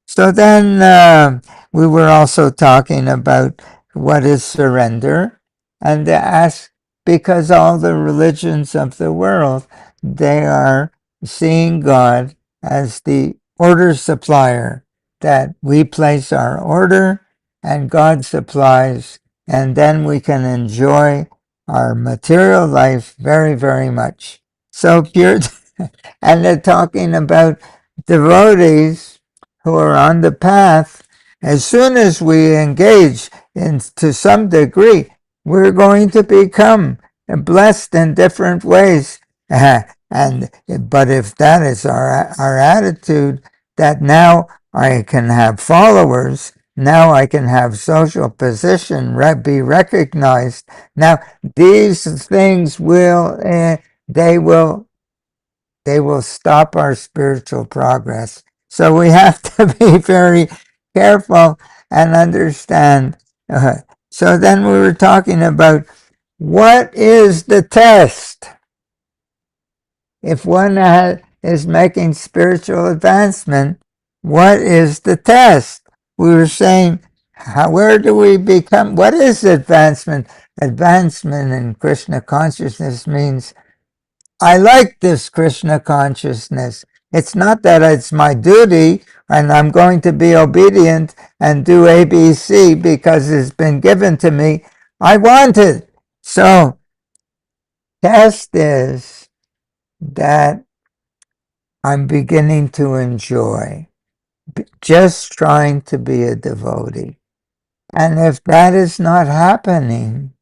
So then we were also talking about what is surrender, and ask, because all the religions of the world, they are seeing God as the order supplier, that we place our order and God supplies, and then we can enjoy our material life very, very much. So pure, and they're talking about devotees who are on the path. As soon as we engage in, to some degree, we're going to become blessed in different ways. But if that is our attitude, that now I can have followers, now I can have social position, be recognized. Now these things will they will stop our spiritual progress. So we have to be very careful and understand. So then we were talking about, what is the test? If one is making spiritual advancement, what is the test? We were saying, where do we become? What is advancement? Advancement in Krishna consciousness means, I like this Krishna consciousness. It's not that it's my duty and I'm going to be obedient and do ABC because it's been given to me. I want it. So, test is that I'm beginning to enjoy just trying to be a devotee. And if that is not happening,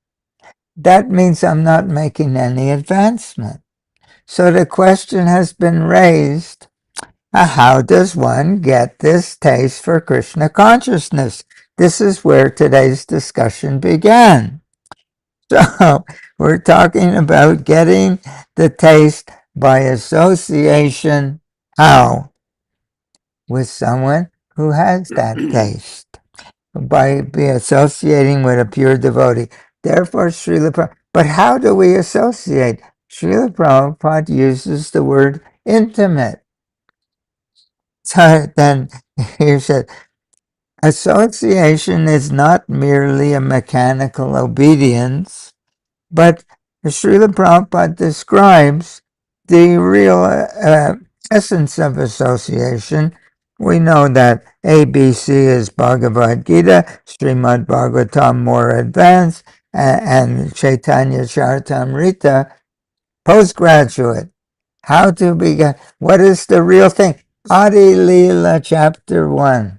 that means I'm not making any advancement. So the question has been raised, how does one get this taste for Krishna consciousness? This is where today's discussion began. So we're talking about getting the taste by association. How? With someone who has that taste. By associating with a pure devotee. Therefore, Śrīla Prabhupada. But how do we associate? Śrīla Prabhupada uses the word intimate. So then he said, association is not merely a mechanical obedience, but Śrīla Prabhupada describes the real essence of association. We know that ABC is Bhagavad Gita, Srimad Bhagavatam more advanced, and Chaitanya Charitamrita postgraduate. How to begin? What is the real thing? Adi Leela chapter 1.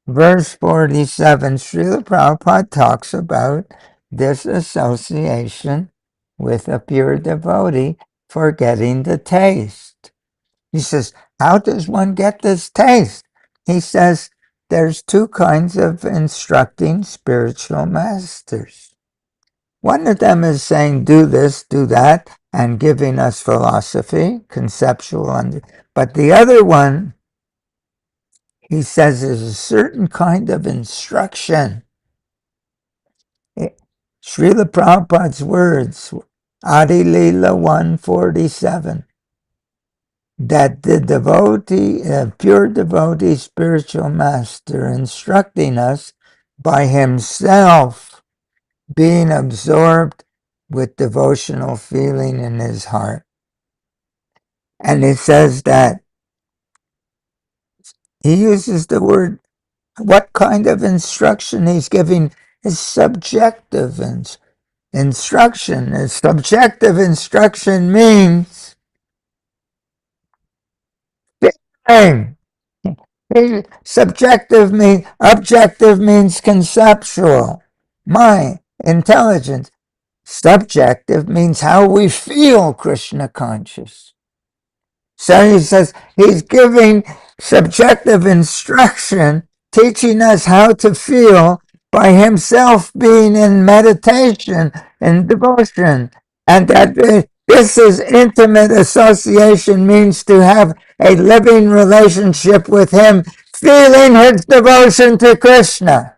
Verse 47, Srila Prabhupada talks about this association with a pure devotee for getting the taste. He says, how does one get this taste? He says, there's two kinds of instructing spiritual masters. One of them is saying, do this, do that, and giving us philosophy, conceptual, but the other one, he says, is a certain kind of instruction. Srila Prabhupada's words, Adi Leela 147, that the devotee, pure devotee spiritual master instructing us by himself being absorbed with devotional feeling in his heart. And it says that he uses the word, what kind of instruction he's giving is subjective instruction. Subjective instruction means feeling. Subjective means, objective means conceptual, mind, intelligence. Subjective means how we feel Krishna conscious. So he says he's giving subjective instruction, teaching us how to feel by himself being in meditation and devotion. And that this is intimate association, means to have a living relationship with him, feeling his devotion to Krishna.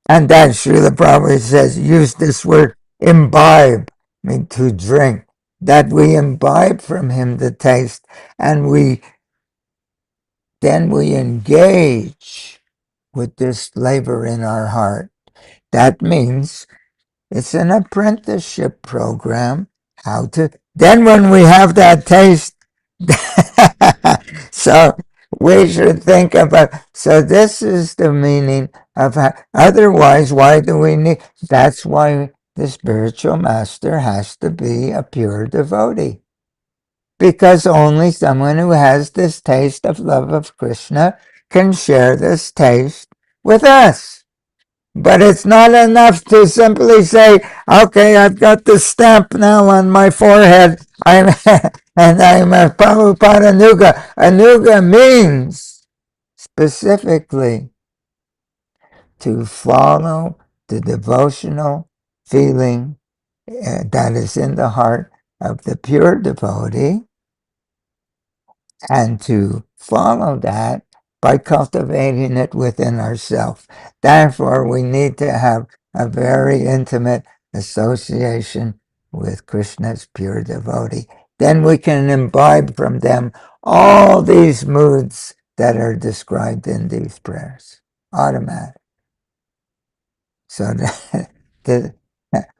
And then Srila Prabhupada says, use this word imbibe, mean to drink, that we imbibe from him the taste, and then we engage with this flavor in our heart. That means it's an apprenticeship program. Then when we have that taste, so we should think about, so this is the meaning of otherwise, why do we need, that's why the spiritual master has to be a pure devotee. Because only someone who has this taste of love of Krishna can share this taste with us. But it's not enough to simply say, okay, I've got the stamp now on my forehead, and I'm a Prabhupada Anuga. Anuga means specifically to follow the devotional feeling that is in the heart of the pure devotee, and to follow that by cultivating it within ourselves. Therefore, we need to have a very intimate association with Krishna's pure devotee. Then we can imbibe from them all these moods that are described in these prayers. Automatic. So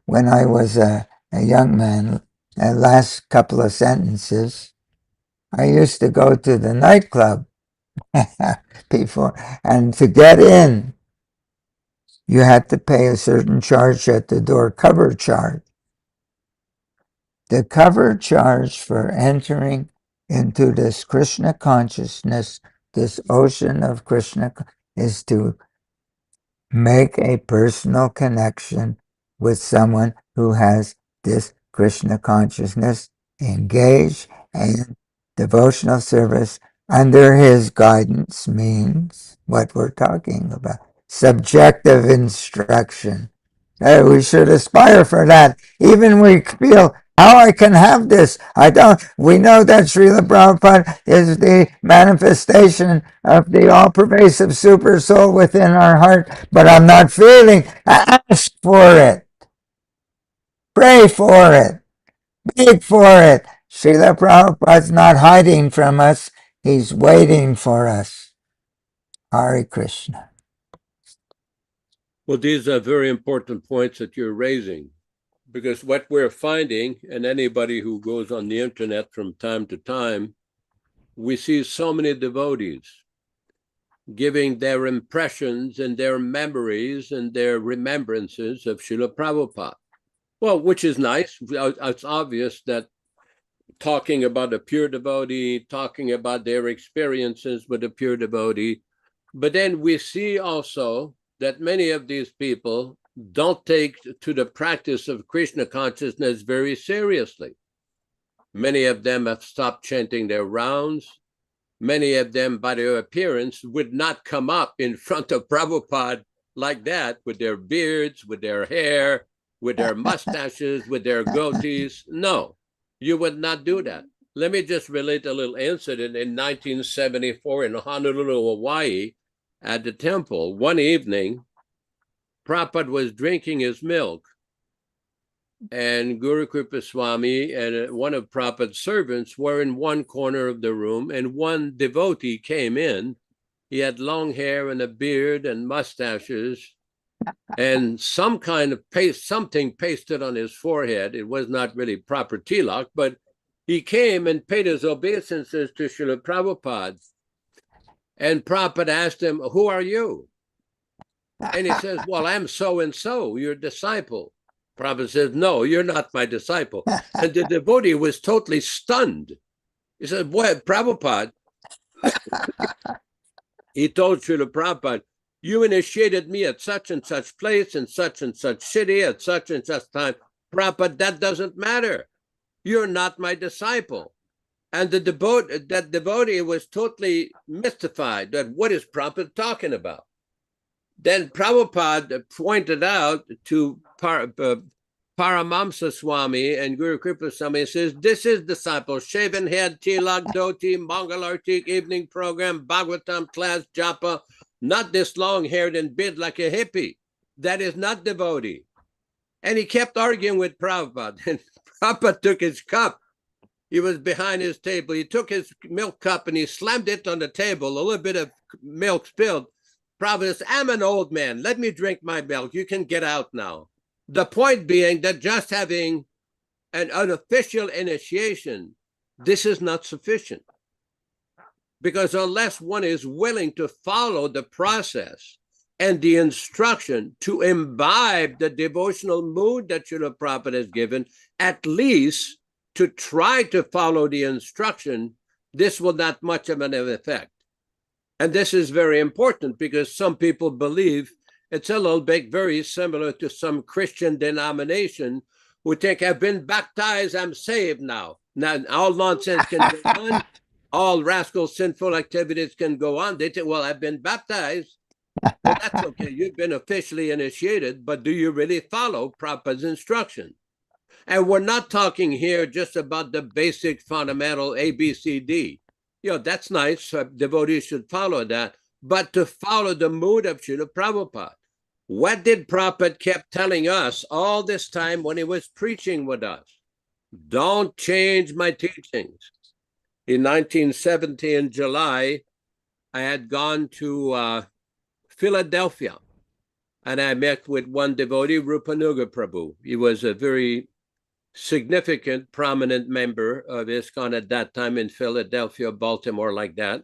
when I was a young man, the last couple of sentences, I used to go to the nightclub before, and to get in, you had to pay a certain charge at the door, cover charge. The cover charge for entering into this Krishna consciousness, this ocean of Krishna, is to make a personal connection with someone who has this Krishna consciousness, engage in devotional service under his guidance means what we're talking about. Subjective instruction. We should aspire for that. Even we feel, how I can have this. I don't. We know that Śrīla Prabhupada is the manifestation of the all-pervasive super soul within our heart, but I'm not feeling. Ask for it. Pray for it. Beg for it. Śrīla Prabhupada's not hiding from us. He's waiting for us. Hare Krishna.
Well, these are very important points that you're raising, because what we're finding, and anybody who goes on the internet from time to time, we see so many devotees giving their impressions and their memories and their remembrances of Srila Prabhupada. Well, which is nice. It's obvious that talking about a pure devotee, talking about their experiences with a pure devotee, but then we see also that many of these people don't take to the practice of Krishna consciousness very seriously. Many of them have stopped chanting their rounds. Many of them, by their appearance, would not come up in front of Prabhupada like that, with their beards, with their hair, with their mustaches, with their goatees. No, you would not do that. Let me just relate a little incident in 1974 in Honolulu, Hawaii, at the temple. One evening, Prabhupada was drinking his milk, and Guru Kripa Swami and one of Prabhupada's servants were in one corner of the room, and one devotee came in. He had long hair and a beard and mustaches, and some kind of something pasted on his forehead. It was not really proper tilak, but he came and paid his obeisances to Srila Prabhupada. And Prabhupada asked him, "Who are you?" And he says, "Well, I'm so-and-so, your disciple." Prabhupada says, "No, you're not my disciple." And the devotee was totally stunned. He said, "Boy, Prabhupada," he told Srila Prabhupada, "you initiated me at such and such place, in such and such city, at such and such time. Prabhupada, that doesn't matter. You're not my disciple." And that devotee was totally mystified that what is Prabhupada talking about? Then Prabhupada pointed out to Paramamsa Swami and Guru Kripa Swami, says, "This is disciple, shaven head, tilak, dhoti, Mangal Artik, evening program, Bhagavatam class, japa, not this long-haired and beard like a hippie. That is not devotee." And he kept arguing with Prabhupada. And Prabhupada took his cup. He was behind his table. He took his milk cup and he slammed it on the table. A little bit of milk spilled. Prabhupada said, "I'm an old man. Let me drink my milk. You can get out now." The point being that just having an unofficial initiation, this is not sufficient. Because unless one is willing to follow the process and the instruction to imbibe the devotional mood that Srila Prabhupada has given, at least to try to follow the instruction, this will not much of an effect. And this is very important because some people believe it's a little bit very similar to some Christian denomination who think, "I've been baptized, I'm saved now." Now, all nonsense can go on. All rascal sinful activities can go on. They think, "Well, I've been baptized." Well, that's okay. You've been officially initiated, but do you really follow Prabhupada's instruction? And we're not talking here just about the basic fundamental ABCD. That's nice. Devotees should follow that. But to follow the mood of Srila Prabhupada. What did Prabhupada kept telling us all this time when he was preaching with us? Don't change my teachings. In 1970, in July, I had gone to Philadelphia, and I met with one devotee, Rupanuga Prabhu. He was a very significant, prominent member of ISKCON at that time in Philadelphia, Baltimore, like that.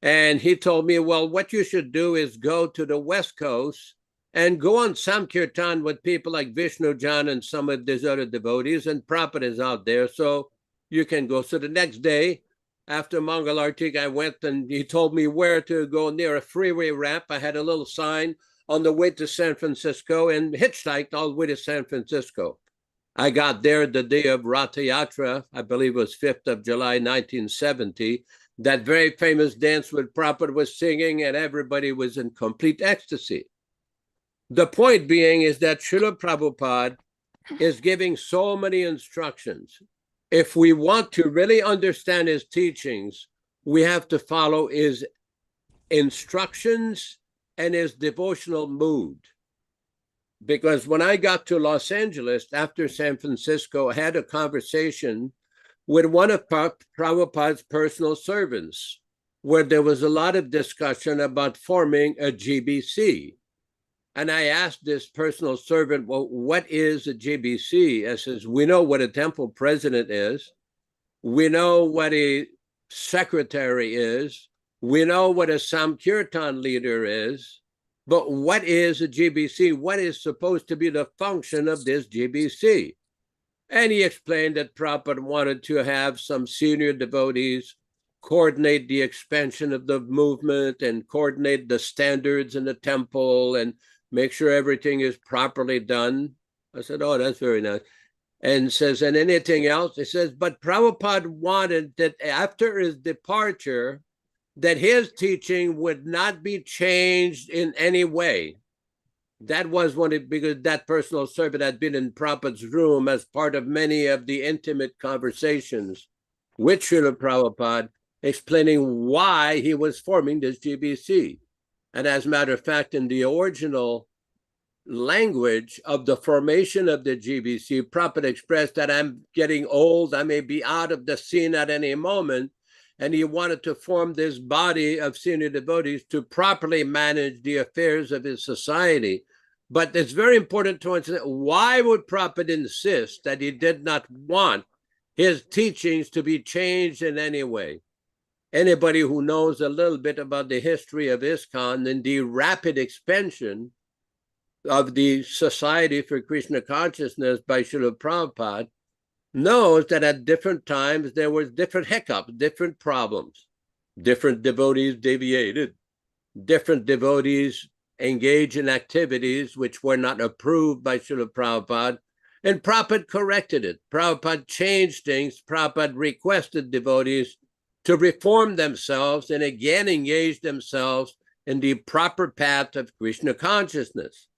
And he told me, "Well, what you should do is go to the West Coast and go on Sankirtan with people like Vishnu Jan and some of these other devotees, and Prabhupada is out there, so you can go. So the next day, after Mangal Artik, I went and he told me where to go near a freeway ramp. I had a little sign on the way to San Francisco and hitchhiked all the way to San Francisco. I got there the day of Ratha Yatra, I believe it was 5th of July, 1970. That very famous dance with Prabhupada was singing, and everybody was in complete ecstasy. The point being is that Srila Prabhupada is giving so many instructions. If we want to really understand his teachings, we have to follow his instructions and his devotional mood. Because when I got to Los Angeles after San Francisco, I had a conversation with one of Prabhupada's personal servants, where there was a lot of discussion about forming a GBC. And I asked this personal servant, well, what is a GBC? I says, we know what a temple president is. We know what a secretary is. We know what a Sankirtan leader is. But what is a GBC? What is supposed to be the function of this GBC? And he explained that Prabhupada wanted to have some senior devotees coordinate the expansion of the movement and coordinate the standards in the temple and make sure everything is properly done. I said, oh, that's very nice. And says, and anything else? He says, but Prabhupada wanted that after his departure, that his teaching would not be changed in any way. That was one of, because that personal servant had been in Prabhupada's room as part of many of the intimate conversations with Srila Prabhupada, explaining why he was forming this GBC. And as a matter of fact, in the original language of the formation of the GBC, Prabhupada expressed that I'm getting old, I may be out of the scene at any moment, and he wanted to form this body of senior devotees to properly manage the affairs of his society. But it's very important to understand, why would Prabhupada insist that he did not want his teachings to be changed in any way? Anybody who knows a little bit about the history of ISKCON and the rapid expansion of the Society for Krishna Consciousness by Srila Prabhupada knows that at different times there were different hiccups, different problems. Different devotees deviated. Different devotees engaged in activities which were not approved by Srila Prabhupada, and Prabhupada corrected it. Prabhupada changed things. Prabhupada requested devotees to reform themselves and again engage themselves in the proper path of Krishna consciousness.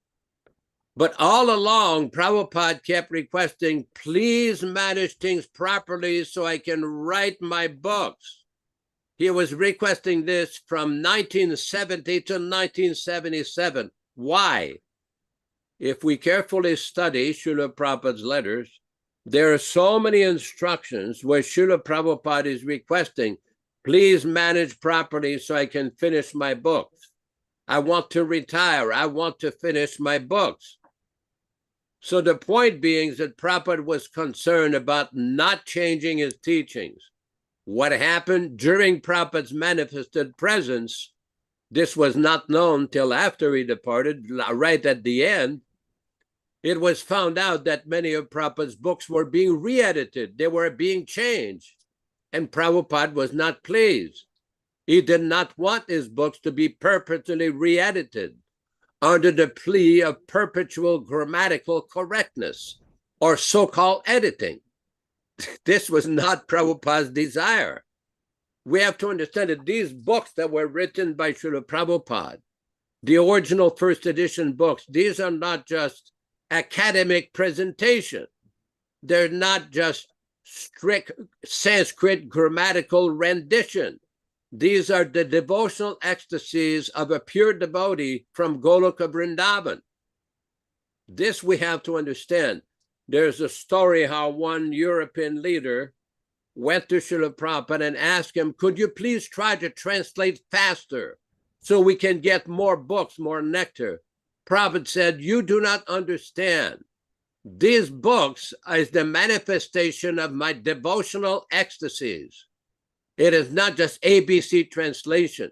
But all along, Prabhupada kept requesting, please manage things properly so I can write my books. He was requesting this from 1970 to 1977. Why? If we carefully study Srila Prabhupada's letters, there are so many instructions where Srila Prabhupada is requesting, please manage properly so I can finish my books. I want to retire. I want to finish my books. So the point being is that Prabhupada was concerned about not changing his teachings. What happened during Prabhupada's manifested presence, this was not known till after he departed, right at the end. It was found out that many of Prabhupada's books were being re-edited. They were being changed. And Prabhupada was not pleased. He did not want his books to be perpetually re-edited under the plea of perpetual grammatical correctness or so-called editing. This was not Prabhupada's desire. We have to understand that these books that were written by Srila Prabhupada, the original first edition books, these are not just academic presentation. They're not just strict Sanskrit grammatical rendition. These are the devotional ecstasies of a pure devotee from Goloka Vrindavan. This we have to understand. There's a story how one European leader went to Srila Prabhupada and asked him, could you please try to translate faster so we can get more books, more nectar? Prabhupada said, you do not understand. These books is the manifestation of my devotional ecstasies. It is not just ABC translation.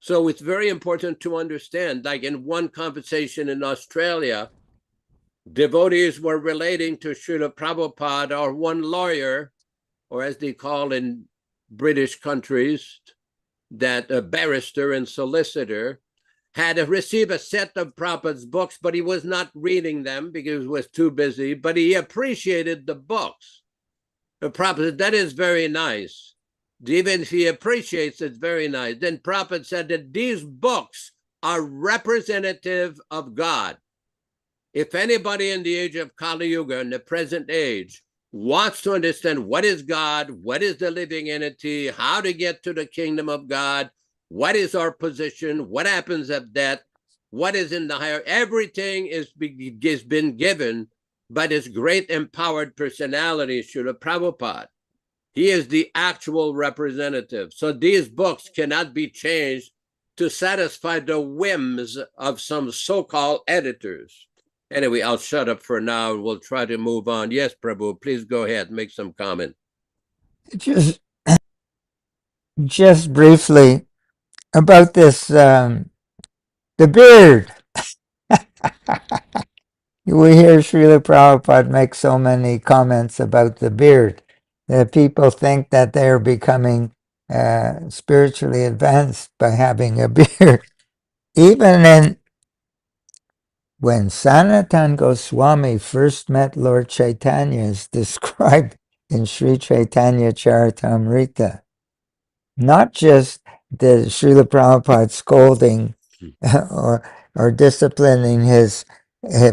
So it's very important to understand, like in one conversation in Australia, devotees were relating to Srila Prabhupada, or one lawyer, or as they call in British countries, that a barrister and solicitor, had received a set of Prabhupada's books, but he was not reading them because he was too busy, but he appreciated the books. The Prabhupada said, that is very nice. Even if he appreciates it, very nice. Then Prabhupada said that these books are representative of God. If anybody in the age of Kali Yuga, in the present age, wants to understand what is God, what is the living entity, how to get to the kingdom of God, what is our position, what happens at death, what is in the higher, everything is been given by this great empowered personality, Srila Prabhupada. He is the actual representative. So these books cannot be changed to satisfy the whims of some so-called editors. Anyway, I'll shut up for now and we'll try to move on. Yes, Prabhu, please go ahead, make some comment.
Just briefly about this, the beard. We hear Srila Prabhupada make so many comments about the beard that people think that they're becoming spiritually advanced by having a beard. Even when Sanatana Goswami first met Lord Chaitanya, is described in Sri Chaitanya Charitamrita, not just the Srila Prabhupada scolding or disciplining his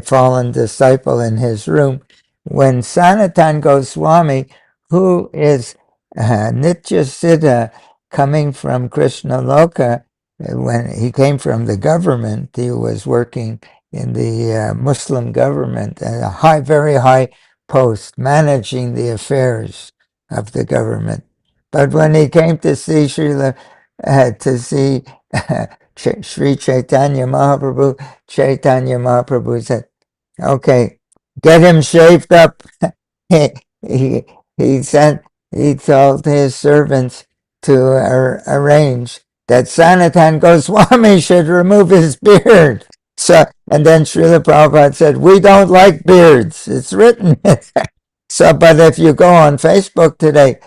fallen disciple in his room. When Sanatana Goswami, who is Nitya Siddha, coming from Krishna Loka, when he came from the government, he was working in the Muslim government at a very high post, managing the affairs of the government. But when he came to see Srila, Sri Chaitanya Mahaprabhu said, okay, get him shaved up. he, he told his servants to arrange that Sanatana Goswami should remove his beard. So, and then Srila Prabhupada said, we don't like beards. It's written. So, but if you go on Facebook today,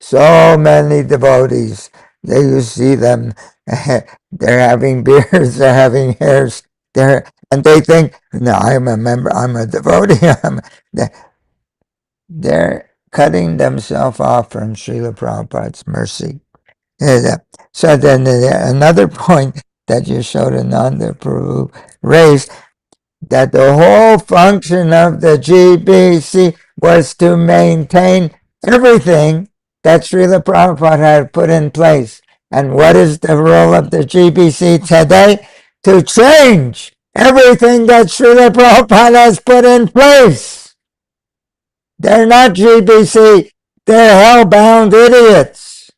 so many devotees, you see them, they're having beards, they're having hairs, and they think, no, I'm a member, I'm a devotee. They're cutting themselves off from Srila Prabhupada's mercy. So then another point that Yaśodā-nandana Prabhu raised, that the whole function of the GBC was to maintain everything that Srila Prabhupada had put in place. And what is the role of the GBC today? To change everything that Srila Prabhupada has put in place. They're not GBC, they're hell-bound idiots.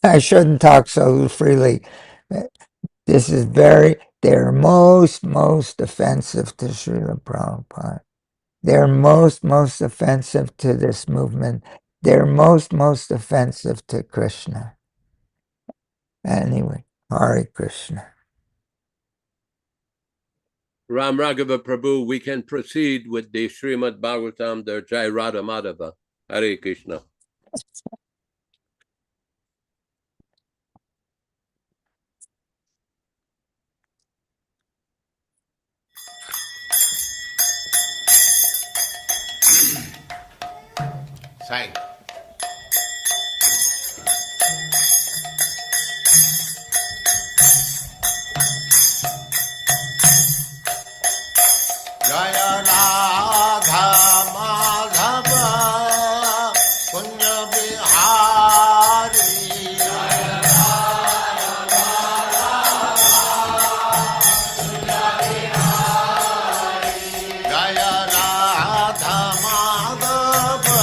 I shouldn't talk so freely. This is they're most offensive to Srila Prabhupada. They're most offensive to this movement. They're most offensive to Krishna. Anyway, Hare Krishna.
Ram Raghava Prabhu, we can proceed with the Srimad Bhagavatam, the Jai Radha Madhava. Hare Krishna.
Sai. Jaya Radha Madhava Punya Bihari. Jaya Radha Punya Bihari. Jaya Radha Madhava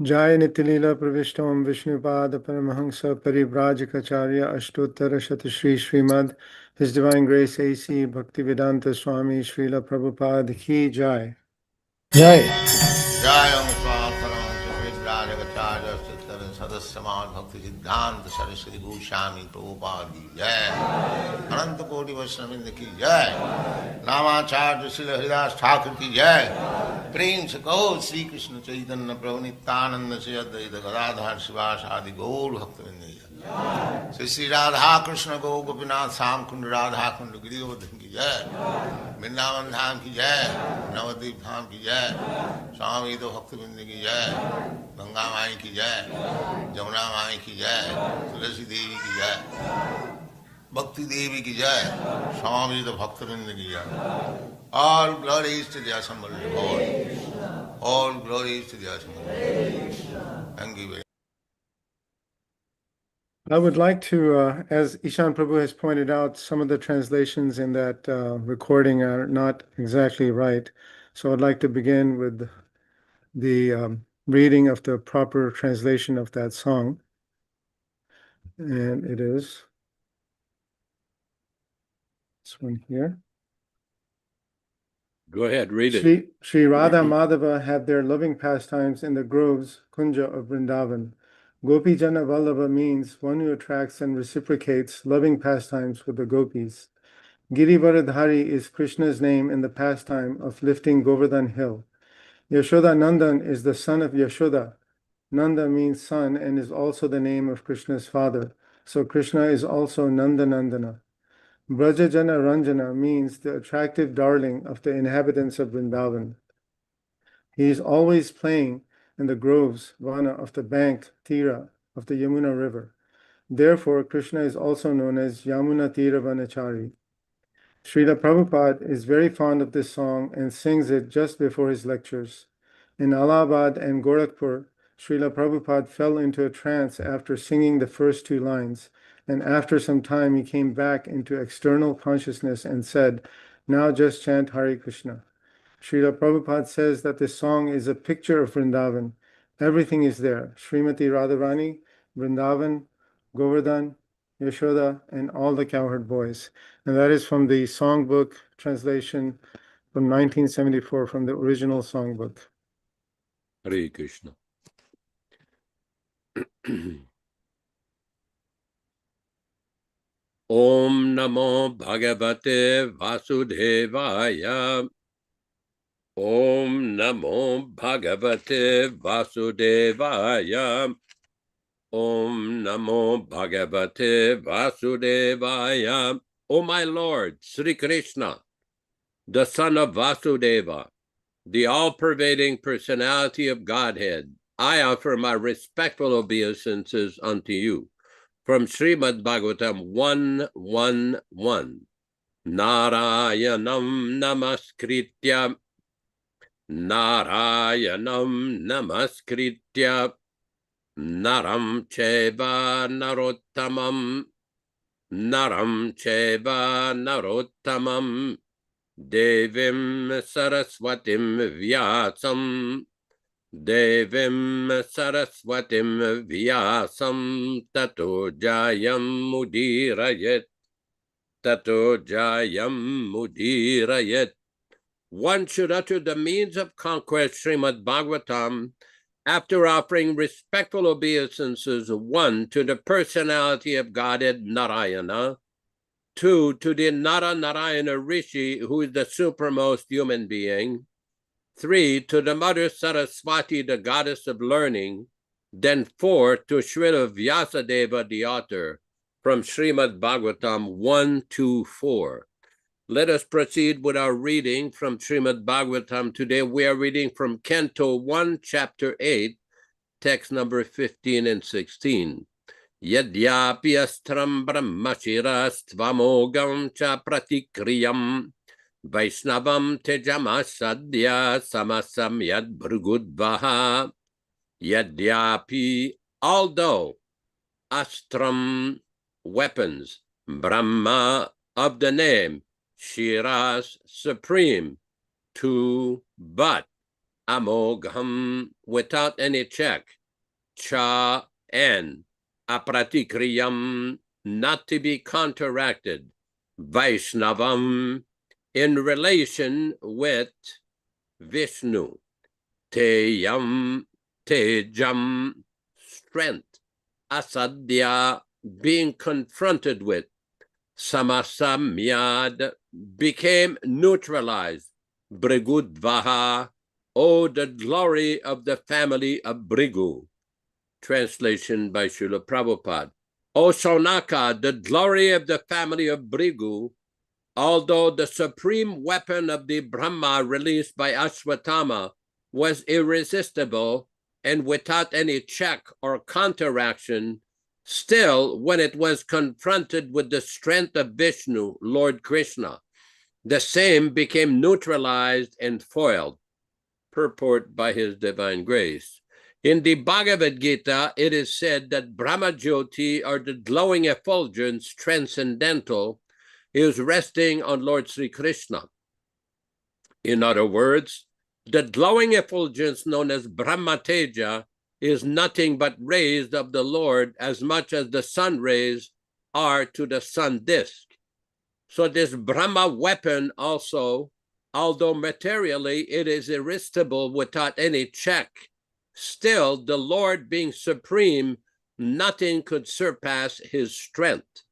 Jai Nitilila Pravishtam Vishnupada Paramahansa Parivrajikacharya Ashtottara Shatashri Srimad His Divine Grace A.C. Bhaktivedanta Swami Śrīla Prabhupāda Ki Jai.
Jai.
Jai Om Swaharam Parivrajikacharya Ashtottara Sadasyaman Bhaktivedanta Saraswati Goswami Prabhupāda Ki Jai. Ananta Koti Vaishnavindra Ki Jai. Namacharya Śrīla Haridas Ṭhākura Ki Jai. प्रेम से कहो श्री कृष्ण चैतन्य प्रभु नित्यानंद से अद्वैत गदाधर शिवास आदि गौर भक्तवृंद श्री श्री राधा कृष्ण गौ गोपीनाथ श्याम कुंड राधा कुंड गिरिवर्धन की जय, वृंदावन धाम की जय, नवद्वीप धाम की जय, स्वामी तो भक्तवृंद की जय, गंगा माई की जय, जमुना माई की जय, तुलसी देवी की जय, भक्ति देवी की जय, स्वामी तो भक्तवृंद की जय. All glories to the assembled Lord. All glories to the assembled Lord. Thank you very much.
I would like to, as Ishan Prabhu has pointed out, some of the translations in that recording are not exactly right. So I'd like to begin with the reading of the proper translation of that song. And it is this one here.
Go ahead, read it.
Sri Radha Madhava had their loving pastimes in the groves, Kunja of Vrindavan. Gopi Jana Vallabha means one who attracts and reciprocates loving pastimes with the gopis. Girivaradhari is Krishna's name in the pastime of lifting Govardhan hill. Yaśodā-nandan is the son of Yaśoda. Nanda means son and is also the name of Krishna's father. So Krishna is also Nanda-nandana. Brajajana Ranjana means the attractive darling of the inhabitants of Vrindavan. He is always playing in the groves, Vana, of the bank, Tira, of the Yamuna river. Therefore, Krishna is also known as Yamuna Tira Vanachari. Śrīla Prabhupāda is very fond of this song and sings it just before his lectures. In Allahabad and Gorakhpur, Śrīla Prabhupāda fell into a trance after singing the first two lines, and after some time he came back into external consciousness and said, "Now just chant Hare Krishna." Śrīla Prabhupāda says that this song is a picture of Vrindavan. Everything is there: Srimati Radharani, Vrindavan, Govardhan, Yashoda, and all the cowherd boys. And that is from the songbook translation from 1974, from the original songbook.
Hare Krishna. Om Namo Bhagavate Vasudevaya. Om Namo Bhagavate Vasudevaya. Om Namo Bhagavate Vasudevaya. O my Lord, Sri Krishna, the son of Vasudeva, the all-pervading personality of Godhead, I offer my respectful obeisances unto you. From Srimad Bhagavatam 1:1:1. Narayanam namaskritya. Narayanam namaskritya. Naram cheva narottamam. Naram cheva narottamam. Devim saraswatim vyasam. Devim saraswatim vyasam tato jayam mudirayet. Tato jayam mudirayet. One should utter the means of conquest, Srimad Bhagavatam, after offering respectful obeisances, one, to the personality of Godhead Narayana, 2, to the Nara Narayana Rishi, who is the supermost human being. 3, to the Mother Saraswati, the goddess of learning. Then 4, to Śrīla Vyasadeva, the author, from Srimad Bhagavatam 1-4. Let us proceed with our reading from Srimad Bhagavatam. Today we are reading from Canto 1, Chapter 8, text number 15 and 16. Yadyapi astram brahmashiras-tvamogam cha pratikriyam Vaishnavam tejamasadya samasam yad bhrugudvaha. Yadyapi, although, astram, weapons, Brahma, of the name, Shiras, supreme, to, but, amogham, without any check, cha, and, apratikriyam, not to be counteracted, Vaishnavam, in relation with Vishnu, tejam, strength, asadya, being confronted with, samasamyad, became neutralized, brigudvaha, oh, the glory of the family of Brigu. Translation by Srila Prabhupada. O Shaunaka, the glory of the family of Brigu, although the supreme weapon of the Brahma released by Ashwatthama was irresistible and without any check or counteraction, still, when it was confronted with the strength of Vishnu, Lord Krishna, the same became neutralized and foiled. Purport by His Divine Grace. In the Bhagavad Gita, it is said that Brahma Jyoti, or the glowing effulgence, transcendental, is resting on Lord Sri Krishna. In other words, the glowing effulgence known as Brahma Teja is nothing but rays of the Lord, as much as the sun rays are to the sun disk. So this Brahma weapon also, although materially it is irresistible without any check, still the Lord being supreme, nothing could surpass his strength.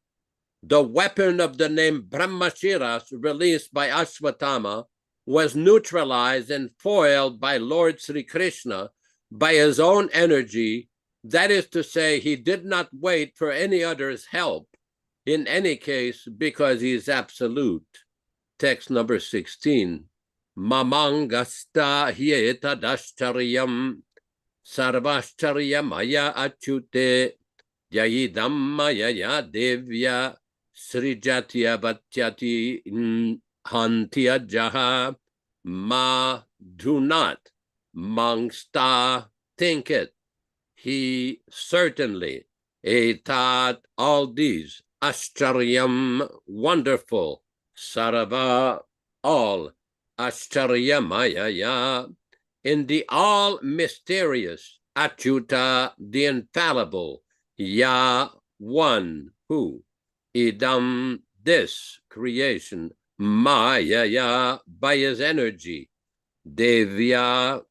The weapon of the name Brahmashiras, released by Ashwatthama, was neutralized and foiled by Lord Sri Krishna by his own energy. That is to say, he did not wait for any other's help, in any case, because he is absolute. Text number 16. Mamangasta hyetadashcharyam sarvashcharyamaya achute yayidam mayaya devya srijatya vatyati hantya jaha. Ma, do not. Mangsta, think it. He certainly. Etat, all these. Ashcharyam, wonderful. Sarava, all. Ashcharyamaya, in the all mysterious. Achyuta, the infallible. Ya, one, who. Idam, this creation. Maya, by his energy. Devya,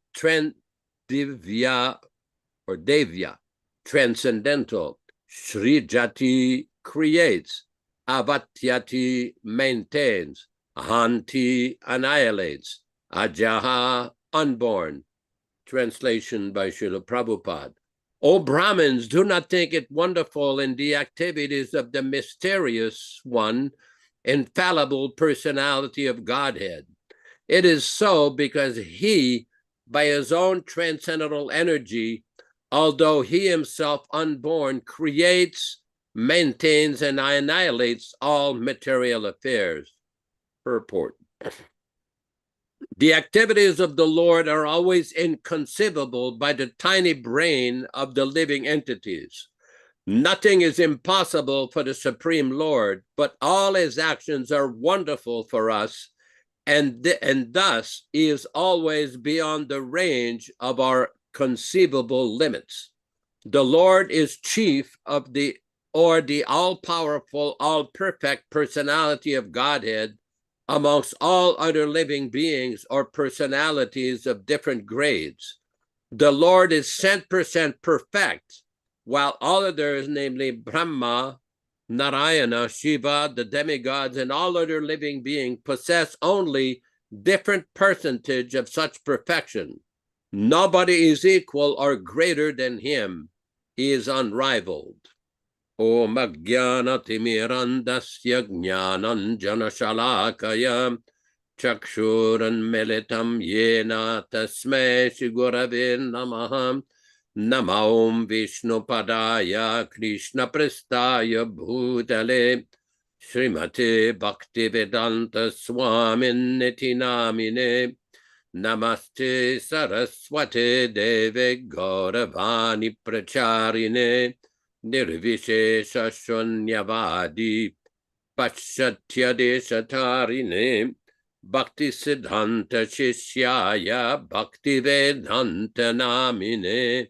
Devya, transcendental. Srijati, creates. Avatyati, maintains. Hanti, annihilates. Ajaha, unborn. Translation by Srila Prabhupada. O Brahmins, do not think it wonderful in the activities of the mysterious one, infallible personality of Godhead. It is so because he, by his own transcendental energy, although he himself unborn, creates, maintains, and annihilates all material affairs. Purport. The activities of the Lord are always inconceivable by the tiny brain of the living entities. Nothing is impossible for the Supreme Lord, but all his actions are wonderful for us, and thus he is always beyond the range of our conceivable limits. The Lord is chief of the all-powerful, all-perfect personality of Godhead amongst all other living beings or personalities of different grades. The Lord is 100% perfect, while all others, namely Brahma, Narayana, Shiva, the demigods, and all other living beings possess only different percentage of such perfection. Nobody is equal or greater than him. He is unrivaled. Om Ajnana Timirandasya Jnananjana Shalakaya Chakshuran Militam Yena Tasmai Shri Gurave Namaha Namo Vishnu Padaya Krishna Prestaya Bhutale Srimate Bhaktivedanta Swami Namine Namaste Saraswate Deve Gauravani Pracharine Nirvishesha Shunyavadi Paschatya Deshatarine Bhakti Siddhanta Shishyaya Bhaktivedanta Namine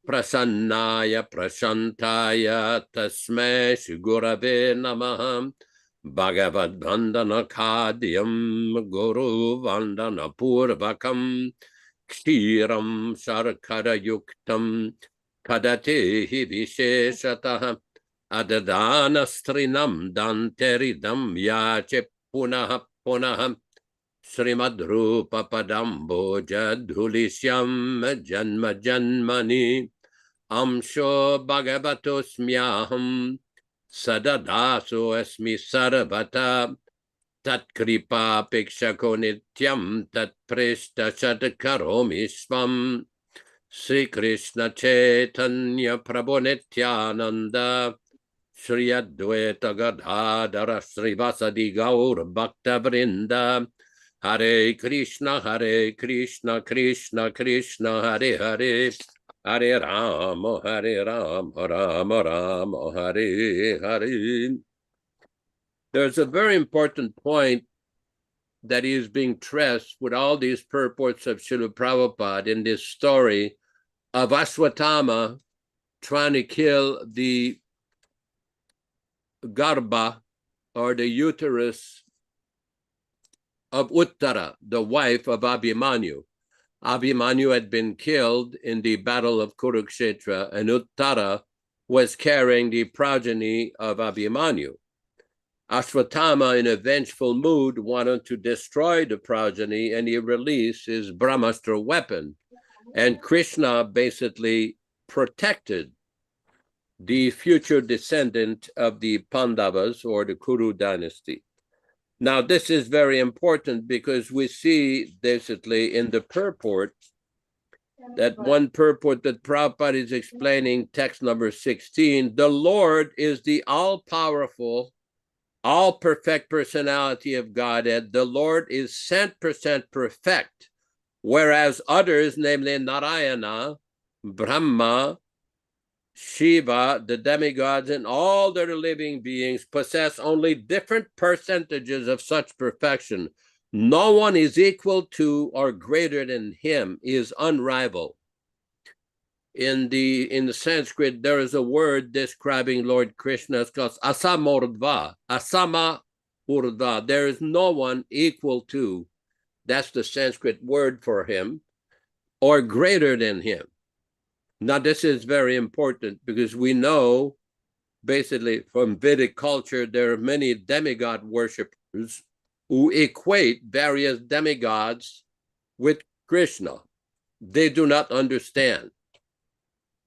Prasannaya Prashantaya Tasmai Shri Gurave Namaha Bhagavad Vandana Khadyam Guru Vandana Purvakam Kshiram Sharkara Yuktam Kadatehi Visheshataha Adadana Strinam Danteridam Yache Punaha Punaha Srimad Rupa Padamboja Dhulishyam Janma Janmani Amsho Bhagavatosmyaham Sadadaso Esmi Sarvata Tat Kripa Pikshako Nityam Tat Prishta Shatkaromi Swam Sri Krishna Chaitanya Prabhu Nityananda Shri Advaita Gadadhara Srivasadi Gaur Bhakta Vrinda Hare Krishna Krishna Krishna Hare Hare Hare Rama Rama Rama Hare Hare. There's a very important point that is being stressed with all these purports of Srila Prabhupada in this story of Ashwatthama trying to kill the Garbha, or the uterus of Uttara, the wife of Abhimanyu. Abhimanyu had been killed in the battle of Kurukshetra, and Uttara was carrying the progeny of Abhimanyu. Ashwatthama, in a vengeful mood, wanted to destroy the progeny, and he released his Brahmāstra weapon. And Krishna basically protected the future descendant of the Pandavas, or the Kuru dynasty. Now, this is very important because we see basically in the purport, that one purport that Prabhupada is explaining, text number 16, the Lord is the all-powerful, all-perfect personality of Godhead. The Lord is 100% perfect, whereas others, namely Narayana, Brahma, Shiva, the demigods, and all their living beings possess only different percentages of such perfection. No one is equal to or greater than him. He is unrivaled. In the Sanskrit, there is a word describing Lord Krishna. It's called asamurdva. Asama urdva. There is no one equal to, that's the Sanskrit word for him, or greater than him. Now, this is very important because we know, basically, from Vedic culture, there are many demigod worshippers who equate various demigods with Krishna. They do not understand.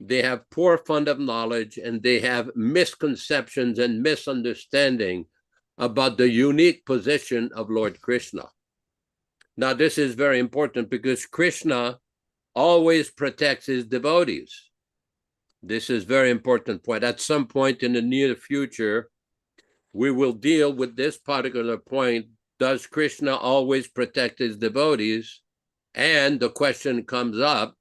They have poor fund of knowledge, and they have misconceptions and misunderstanding about the unique position of Lord Krishna. Now, this is very important because Krishna always protects his devotees. This is a very important point. At some point in the near future, we will deal with this particular point. Does Krishna always protect his devotees? And the question comes up,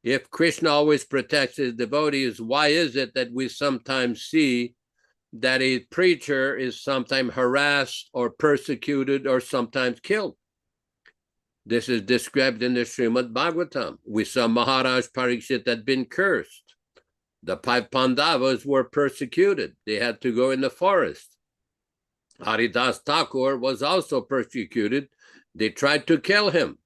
if Krishna always protects his devotees, why is it that we sometimes see that a preacher is sometimes harassed or persecuted or sometimes killed? This is described in the Srimad Bhagavatam. We saw Maharaj Parikshit had been cursed. The 5 Pandavas were persecuted. They had to go in the forest. Haridas Ṭhākura was also persecuted. They tried to kill him.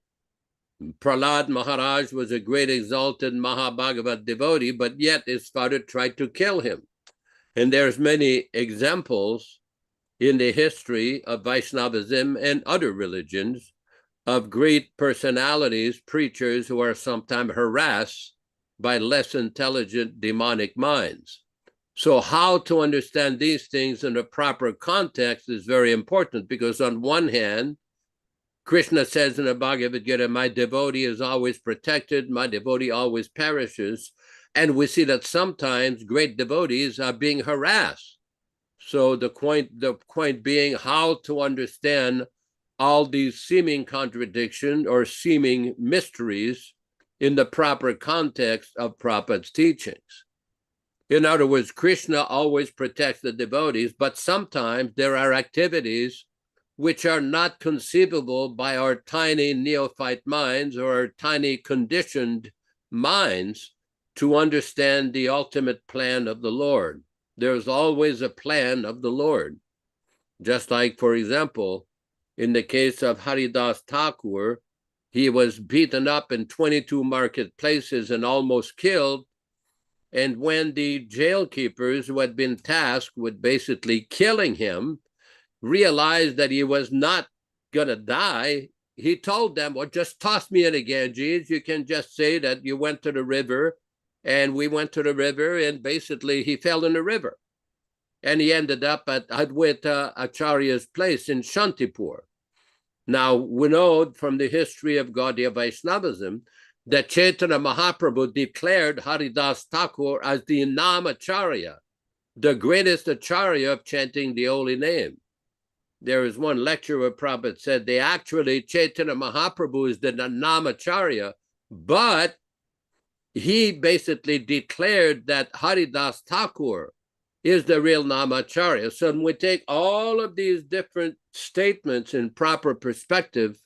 Prahlad Maharaj was a great exalted Mahabhagavat devotee, but yet his father tried to kill him. And there's many examples in the history of Vaishnavism and other religions of great personalities, preachers who are sometimes harassed by less intelligent demonic minds. So how to understand these things in a proper context is very important, because on one hand, Krishna says in the Bhagavad Gita, my devotee is always protected, my devotee always perishes. And we see that sometimes great devotees are being harassed. So the point being how to understand all these seeming contradictions or seeming mysteries in the proper context of Prabhupada's teachings. In other words, Krishna always protects the devotees, but sometimes there are activities which are not conceivable by our tiny neophyte minds or our tiny conditioned minds to understand the ultimate plan of the Lord. There's always a plan of the Lord. Just like, for example, in the case of Haridas Ṭhākura, he was beaten up in 22 marketplaces and almost killed. And when the jail keepers who had been tasked with basically killing him realized that he was not going to die, he told them, well, just toss me in the Ganges. You can just say that you went to the river and we went to the river, and basically he fell in the river. And he ended up at Advaita Acharya's place in Shantipur. Now, we know from the history of Gaudiya Vaishnavism that Chaitanya Mahaprabhu declared Haridas Ṭhākura as the Namacharya, the greatest Acharya of chanting the holy name. There is one lecture where Prabhupada said they actually, Chaitanya Mahaprabhu is the Namacharya, but he basically declared that Haridas Ṭhākura is the real Namacharya. So when we take all of these different statements in proper perspective,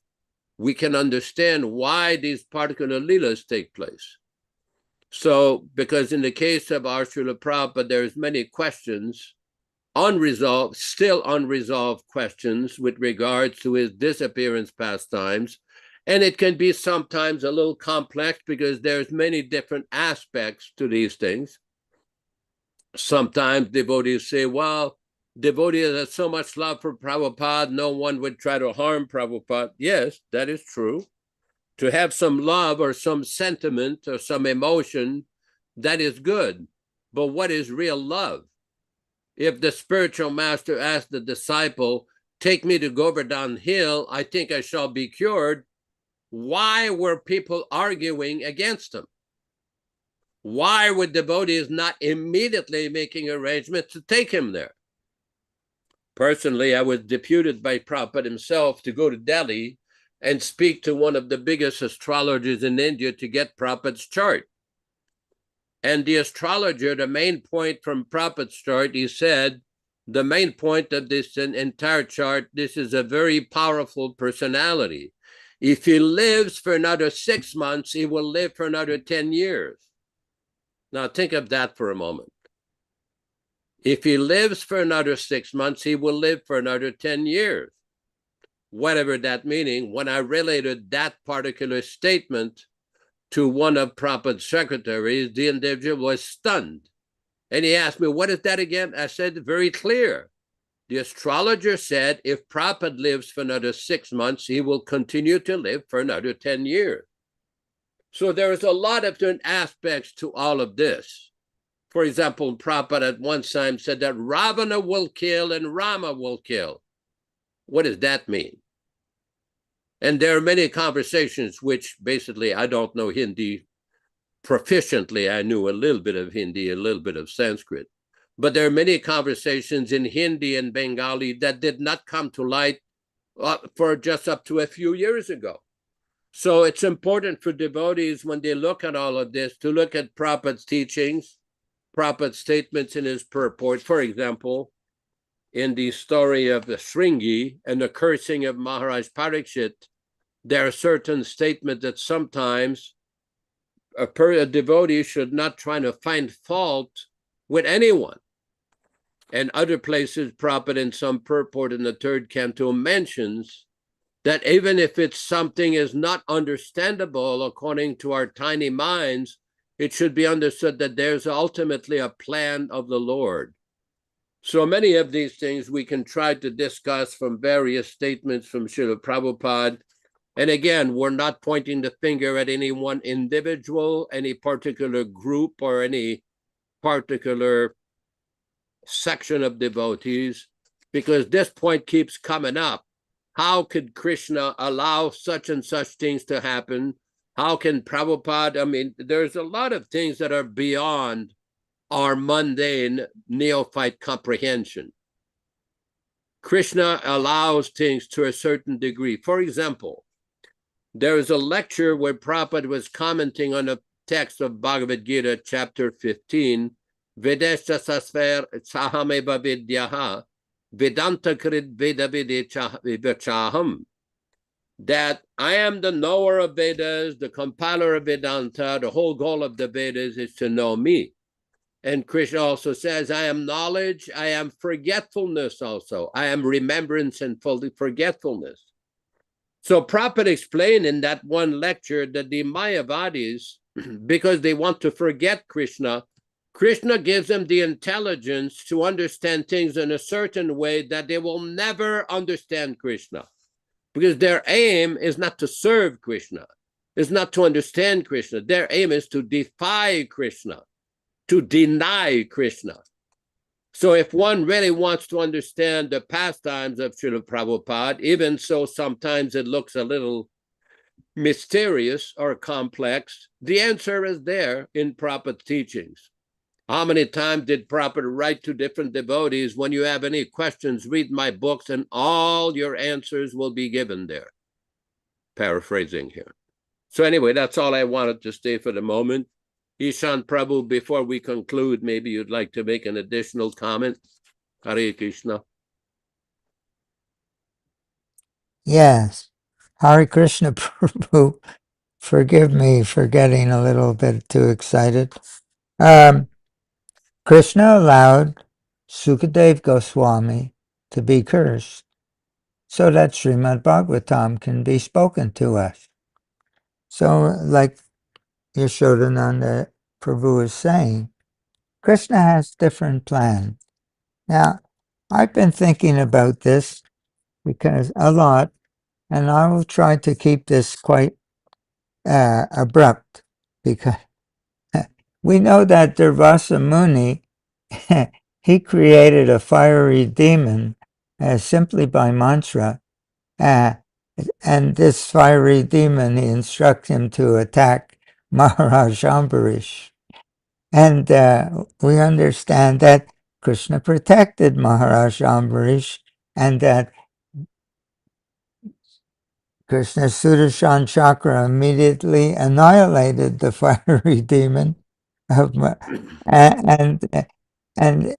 we can understand why these particular leelas take place. So, because in the case of our Srila Prabhupada, there's many questions, unresolved, still unresolved questions with regards to his disappearance pastimes. And it can be sometimes a little complex because there's many different aspects to these things. Sometimes devotees say, well, devotees have so much love for Prabhupada, no one would try to harm Prabhupada. Yes, that is true. To have some love or some sentiment or some emotion, that is good. But what is real love? If the spiritual master asked the disciple, take me to Govardhan Hill, I think I shall be cured, why were people arguing against him? Why were devotees not immediately making arrangements to take him there? Personally, I was deputed by Prabhupada himself to go to Delhi and speak to one of the biggest astrologers in India to get Prabhupada's chart. And the astrologer, the main point from Prabhupada's chart, he said, the main point of this entire chart, this is a very powerful personality. If he lives for another 6 months, he will live for another 10 years. Now think of that for a moment. If he lives for another 6 months, he will live for another 10 years. Whatever that meaning, when I related that particular statement to one of Prabhupada's secretaries, the individual was stunned. And he asked me, what is that again? I said, very clear. The astrologer said, if Prabhupada lives for another 6 months, he will continue to live for another 10 years. So there is a lot of different aspects to all of this. For example, Prabhupada at one time said that Ravana will kill and Rama will kill. What does that mean? And there are many conversations which basically, I don't know Hindi proficiently. I knew a little bit of Hindi, a little bit of Sanskrit. But there are many conversations in Hindi and Bengali that did not come to light for just up to a few years ago. So it's important for devotees when they look at all of this to look at Prabhupada's teachings, Prabhupada's statements in his purport. For example, in the story of the Shringi and the cursing of Maharaj Parikshit, there are certain statements that sometimes a devotee should not try to find fault with anyone. And other places, Prabhupada in some purport in the third canto mentions that even if it's something is not understandable according to our tiny minds, it should be understood that there's ultimately a plan of the Lord. So many of these things we can try to discuss from various statements from Srila Prabhupada. And again, we're not pointing the finger at any one individual, any particular group, or any particular section of devotees, because this point keeps coming up. How could Krishna allow such and such things to happen? How can Prabhupada, I mean, there's a lot of things that are beyond our mundane neophyte comprehension. Krishna allows things to a certain degree. For example, there is a lecture where Prabhupada was commenting on a text of Bhagavad Gita, chapter 15, Vedesha sasver sahameva vidyaha, Vedanta krid veda videchaham, that I am the knower of Vedas, the compiler of Vedanta, the whole goal of the Vedas is to know me. And Krishna also says, I am knowledge, I am forgetfulness also. I am remembrance and forgetfulness. So Prabhupada explained in that one lecture that the Mayavadis, because they want to forget Krishna, Krishna gives them the intelligence to understand things in a certain way that they will never understand Krishna. Because their aim is not to serve Krishna, is not to understand Krishna. Their aim is to defy Krishna, to deny Krishna. So if one really wants to understand the pastimes of Srila Prabhupada, even so sometimes it looks a little mysterious or complex, the answer is there in Prabhupada's teachings. How many times did Prabhupada write to different devotees, when you have any questions, read my books and all your answers will be given there. Paraphrasing here. So anyway, that's all I wanted to say for the moment. Ishan Prabhu, before we conclude, maybe you'd like to make an additional comment. Hare Krishna.
Yes. Hare Krishna Prabhu, forgive me for getting a little bit too excited. Krishna allowed Sukadev Goswami to be cursed so that Srimad Bhagavatam can be spoken to us. So, like Yaśodā-nandana Prabhu is saying, Krishna has different plans. Now, I've been thinking about this because a lot, and I will try to keep this quite abrupt, because we know that Durvasa Muni, he created a fiery demon simply by mantra, and this fiery demon, he instructs him to attack Maharaj Ambarish. And we understand that Krishna protected Maharaj Ambarish, and that Krishna's Sudarshan Chakra immediately annihilated the fiery demon of and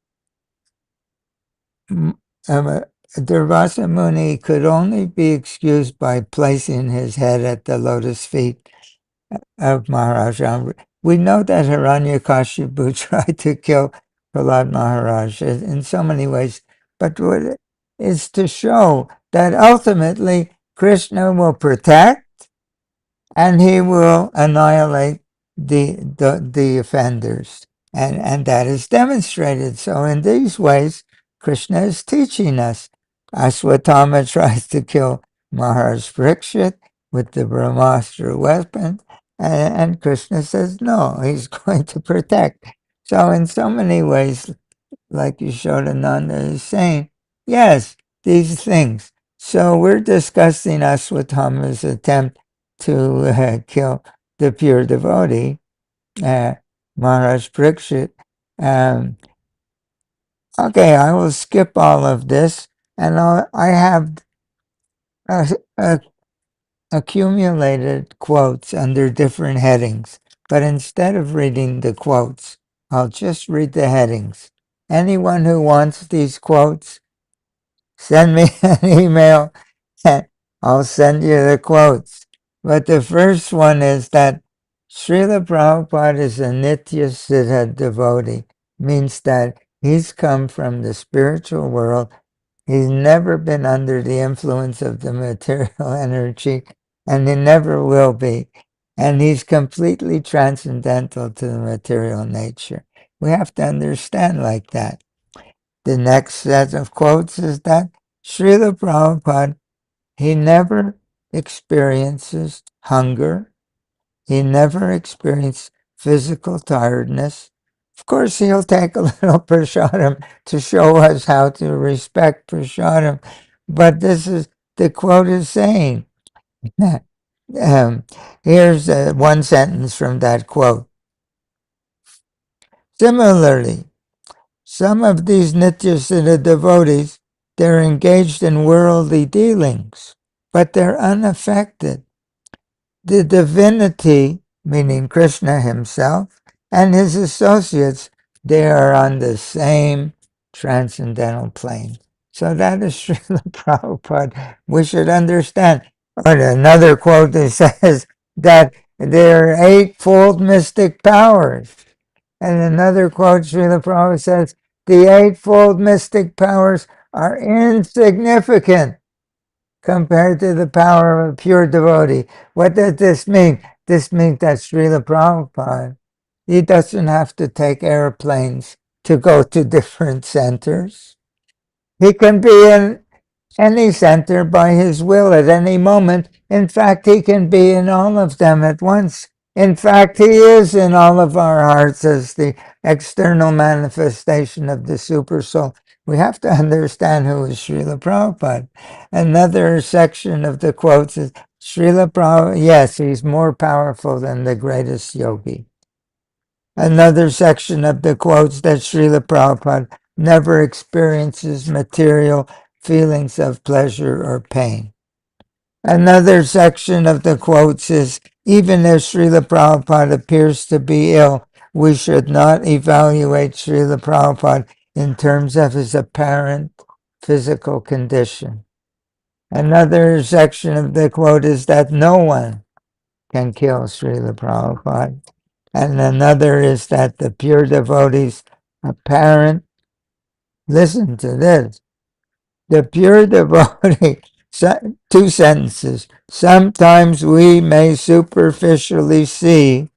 Durvasa Muni could only be excused by placing his head at the lotus feet of Maharaj Ambarish. We know that Hiranyakashipu tried to kill Prahlad Maharaj in so many ways, but what is to show that ultimately Krishna will protect and he will annihilate the offenders. And that is demonstrated. So in these ways, Krishna is teaching us. Aswatthama tries to kill Maharaj Parikshit with the Brahmāstra weapon, and Krishna says, no, he's going to protect. So in so many ways, like Yaśodā-nandana is saying, yes, these things. So we're discussing Aswatthama's attempt to kill the pure devotee, Maharaj Parikshit. Okay, I will skip all of this, and I have accumulated quotes under different headings, but instead of reading the quotes, I'll just read the headings. Anyone who wants these quotes, send me an email and I'll send you the quotes. But the first one is that Śrīla Prabhupada is a Nitya Siddha devotee, means that he's come from the spiritual world. He's never been under the influence of the material energy, and he never will be. And he's completely transcendental to the material nature. We have to understand like that. The next set of quotes is that Srila Prabhupada, he never experiences hunger. He never experienced physical tiredness. Of course, he'll take a little prasadam to show us how to respect prasadam. But this is, the quote is saying, here's one sentence from that quote. Similarly, some of these Nityasiddha devotees, they're engaged in worldly dealings, but they're unaffected. The divinity, meaning Krishna himself, and his associates, they are on the same transcendental plane. So that is Srila Prabhupada. We should understand. Or another quote that says that there are eightfold mystic powers. And another quote, Srila Prabhupada says, the eightfold mystic powers are insignificant compared to the power of a pure devotee. What does this mean? This means that Srila Prabhupada, he doesn't have to take airplanes to go to different centers. He can be in any center by his will at any moment. In fact, he can be in all of them at once. In fact, he is in all of our hearts as the external manifestation of the Supersoul. We have to understand who is Srila Prabhupada. Another section of the quotes is, Srila Prabhupada, yes, he's more powerful than the greatest yogi. Another section of the quotes that Srila Prabhupada never experiences material feelings of pleasure or pain. Another section of the quotes is, even if Srila Prabhupada appears to be ill, we should not evaluate Srila Prabhupada in terms of his apparent physical condition. Another section of the quote is that no one can kill Srila Prabhupada. And another is that the pure devotees apparent, listen to this, the pure devotee, two sentences, sometimes we may superficially see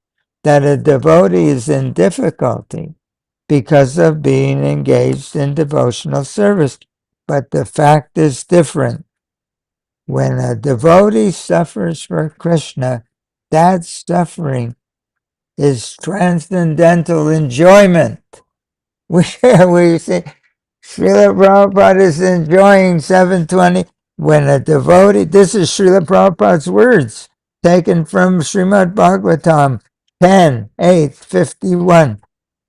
that a devotee is in difficulty because of being engaged in devotional service, but the fact is different. When a devotee suffers for Krishna, that suffering is transcendental enjoyment. We see Srila Prabhupada is enjoying 720 when a devotee, this is Srila Prabhupada's words, taken from Srimad Bhagavatam 10:8:51.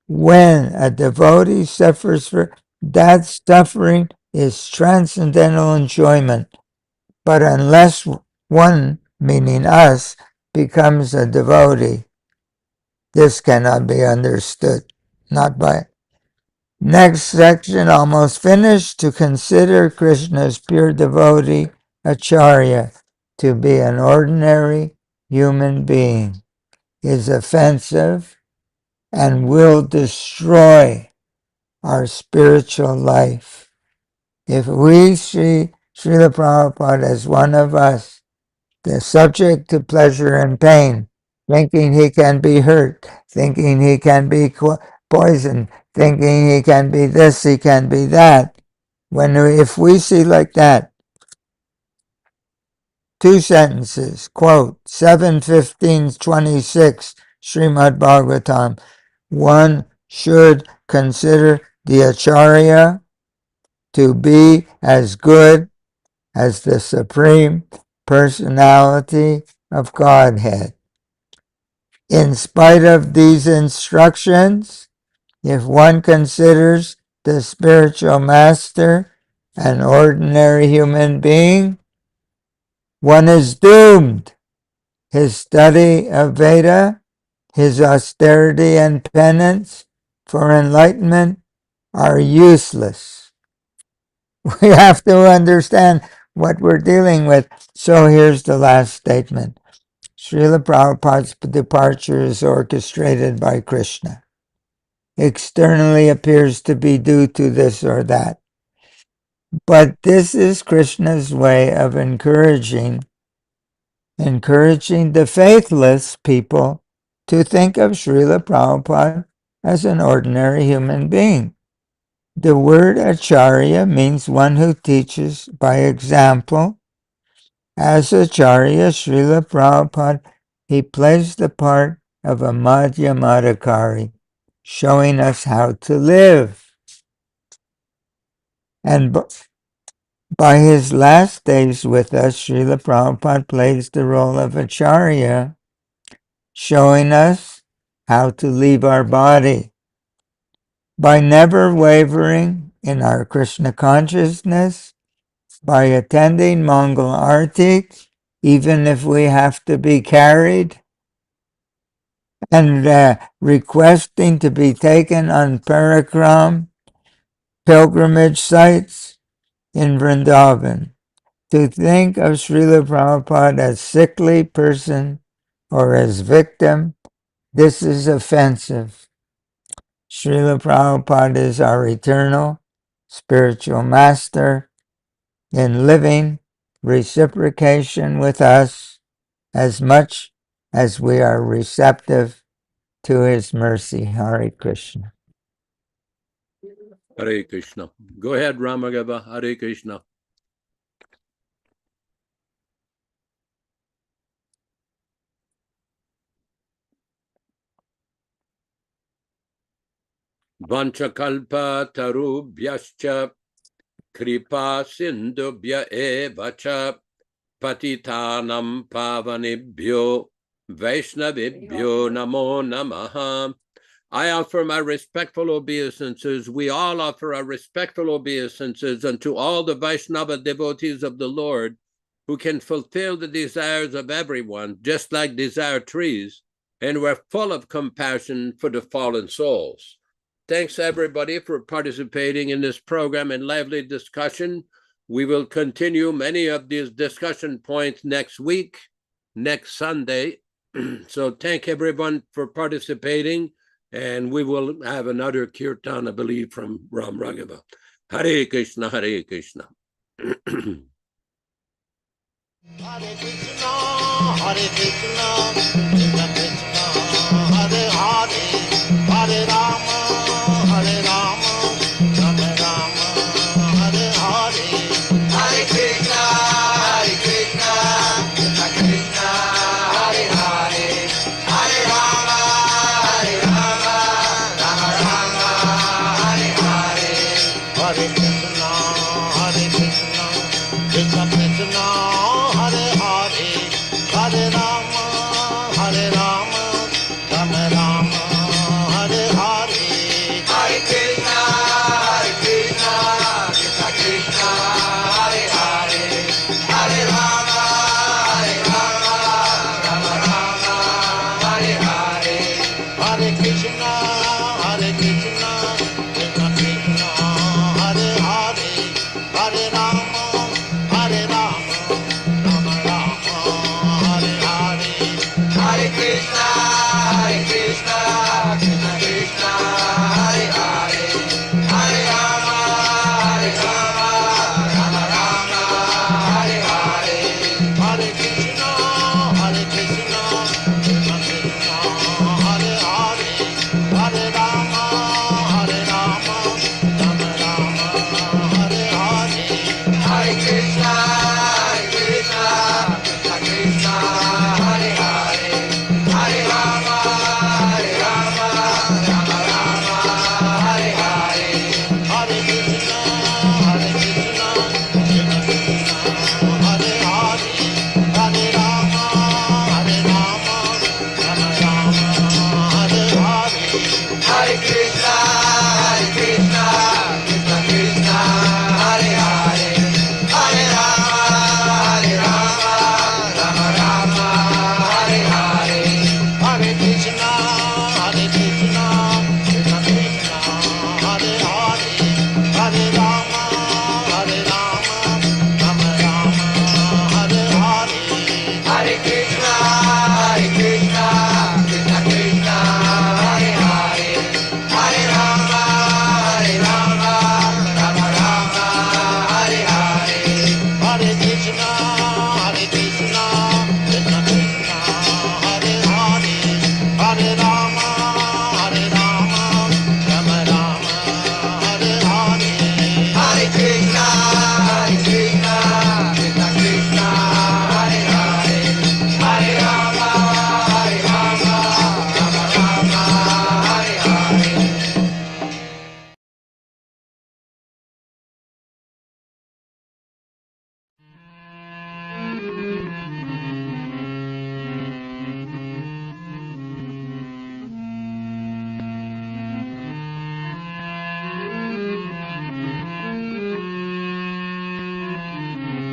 When a devotee suffers for, that suffering is transcendental enjoyment. But unless one, meaning us, becomes a devotee, this cannot be understood. Not by. Next section, almost finished. To consider Krishna's pure devotee, Acharya, to be an ordinary human being is offensive and will destroy our spiritual life. If we see Srila Prabhupada as one of us, the subject to pleasure and pain, thinking he can be hurt, thinking he can be poisoned, thinking he can be this, he can be that. If we see like that, two sentences, quote, 7:15-26, Srimad Bhagavatam, one should consider the Acharya to be as good as the Supreme Personality of Godhead. In spite of these instructions, if one considers the spiritual master an ordinary human being, one is doomed. His study of Veda, his austerity and penance for enlightenment are useless. We have to understand what we're dealing with. So here's the last statement. Srila Prabhupada's departure is orchestrated by Krishna. Externally appears to be due to this or that. But this is Krishna's way of encouraging the faithless people to think of Srila Prabhupada as an ordinary human being. The word Acharya means one who teaches by example. As Acharya, Srila Prabhupada, he plays the part of a Madhyamadhikari, showing us how to live. And by his last days with us, Srila Prabhupada plays the role of Acharya, showing us how to leave our body. By never wavering in our Krishna consciousness, by attending Mangal Arti, even if we have to be carried, and requesting to be taken on parikram, pilgrimage sites in Vrindavan. To think of Srila Prabhupada as sickly person or as victim, this is offensive. Srila Prabhupada is our eternal spiritual master in living reciprocation with us as much as we are receptive to his mercy. Hare Krishna.
Hare Krishna. Go ahead, Ramagava. Hare Krishna. Vanchakalpa tarubhyascha kripa sindubhya evacha patitanam pavanibhyo vaishnavibhyo namo namaha. I offer my respectful obeisances. We all offer our respectful obeisances unto all the Vaishnava devotees of the Lord who can fulfill the desires of everyone, just like desire trees, and we're full of compassion for the fallen souls. Thanks, everybody, for participating in this program and lively discussion. We will continue many of these discussion points next week, next Sunday. So thank everyone for participating, and we will have another kirtan, I believe, from Ram Raghava. Hare Krishna, Hare Krishna.
Hare Krishna, Hare Krishna, Krishna Krishna, Hare Hare, Hare Rama, Hare Rama, Rama Rama, Hare Hare. Hare Krishna, Hare Krishna, Krishna Krishna, Hare Hare, Hare Rama, Hare Rama, Rama Rama, Hare Hare. Hare Krishna, Hare Krishna, Krishna Krishna, Hare Hare, Hare Rama, Hare Rama, Rama Rama, Hare Hare. Hare Krishna, Hare Krishna, Krishna Krishna, Hare Hare, Hare Rama, Hare Rama, Rama Rama, Hare Hare. Hare Krishna, Hare Krishna, Krishna Krishna, Hare Hare, Hare Rama, Hare Rama, Rama Rama, Hare Hare. Hare Krishna, Hare Krishna, Krishna Krishna, Hare Hare, Hare Rama, Hare Rama, Rama Rama, Hare Hare. Hare Krishna, Hare Krishna, Krishna Krishna, Hare Hare, Hare Rama, Hare Rama, Rama Rama, Hare Hare. Hare Krishna, Hare Krishna, Krishna Krishna, Hare Hare, Hare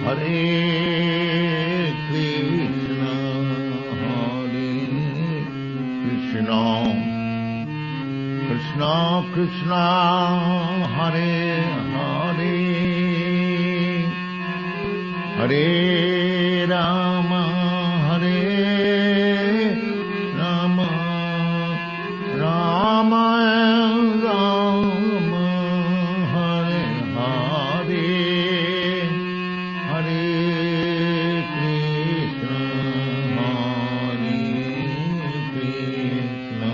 Hare Krishna, Krishna Krishna, Hare Hare, Hare Rama, Hare Rama, Rama Rama, Hare Hare, Hare Krishna, Hare Krishna,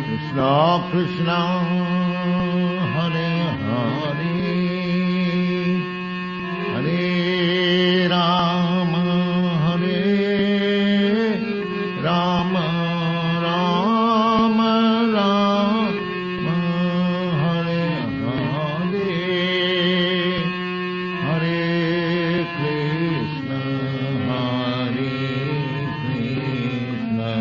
Krishna Krishna, Hare Hare, Hare Rama, Hare Rama, Rama Rama, Hare Hare, Hare Krishna, Hare Krishna.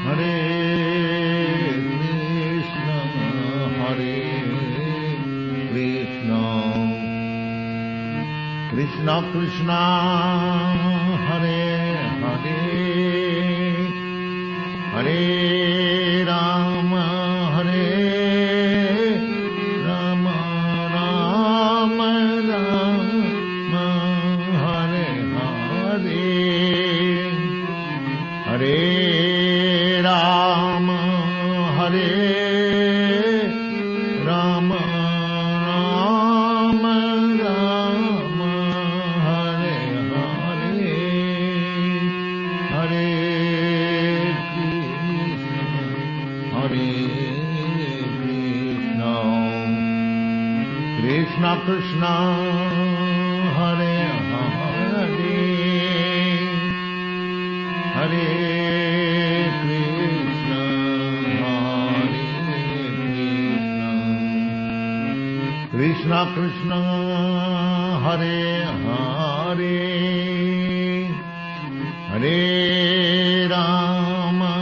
Hare Krishna, Hare Krishna, Krishna Krishna, Hare Hare, Hare Rama, Hare Rama, Rama Rama, Hare Hare, Hare Rama, Hare Rama, Rama Rama, Hare Hare, Hare Krishna, Hare Krishna, Krishna Krishna, Hare Hare, Hare Krishna, Hare Krishna, Krishna Krishna, Hare Hare, Hare Rama,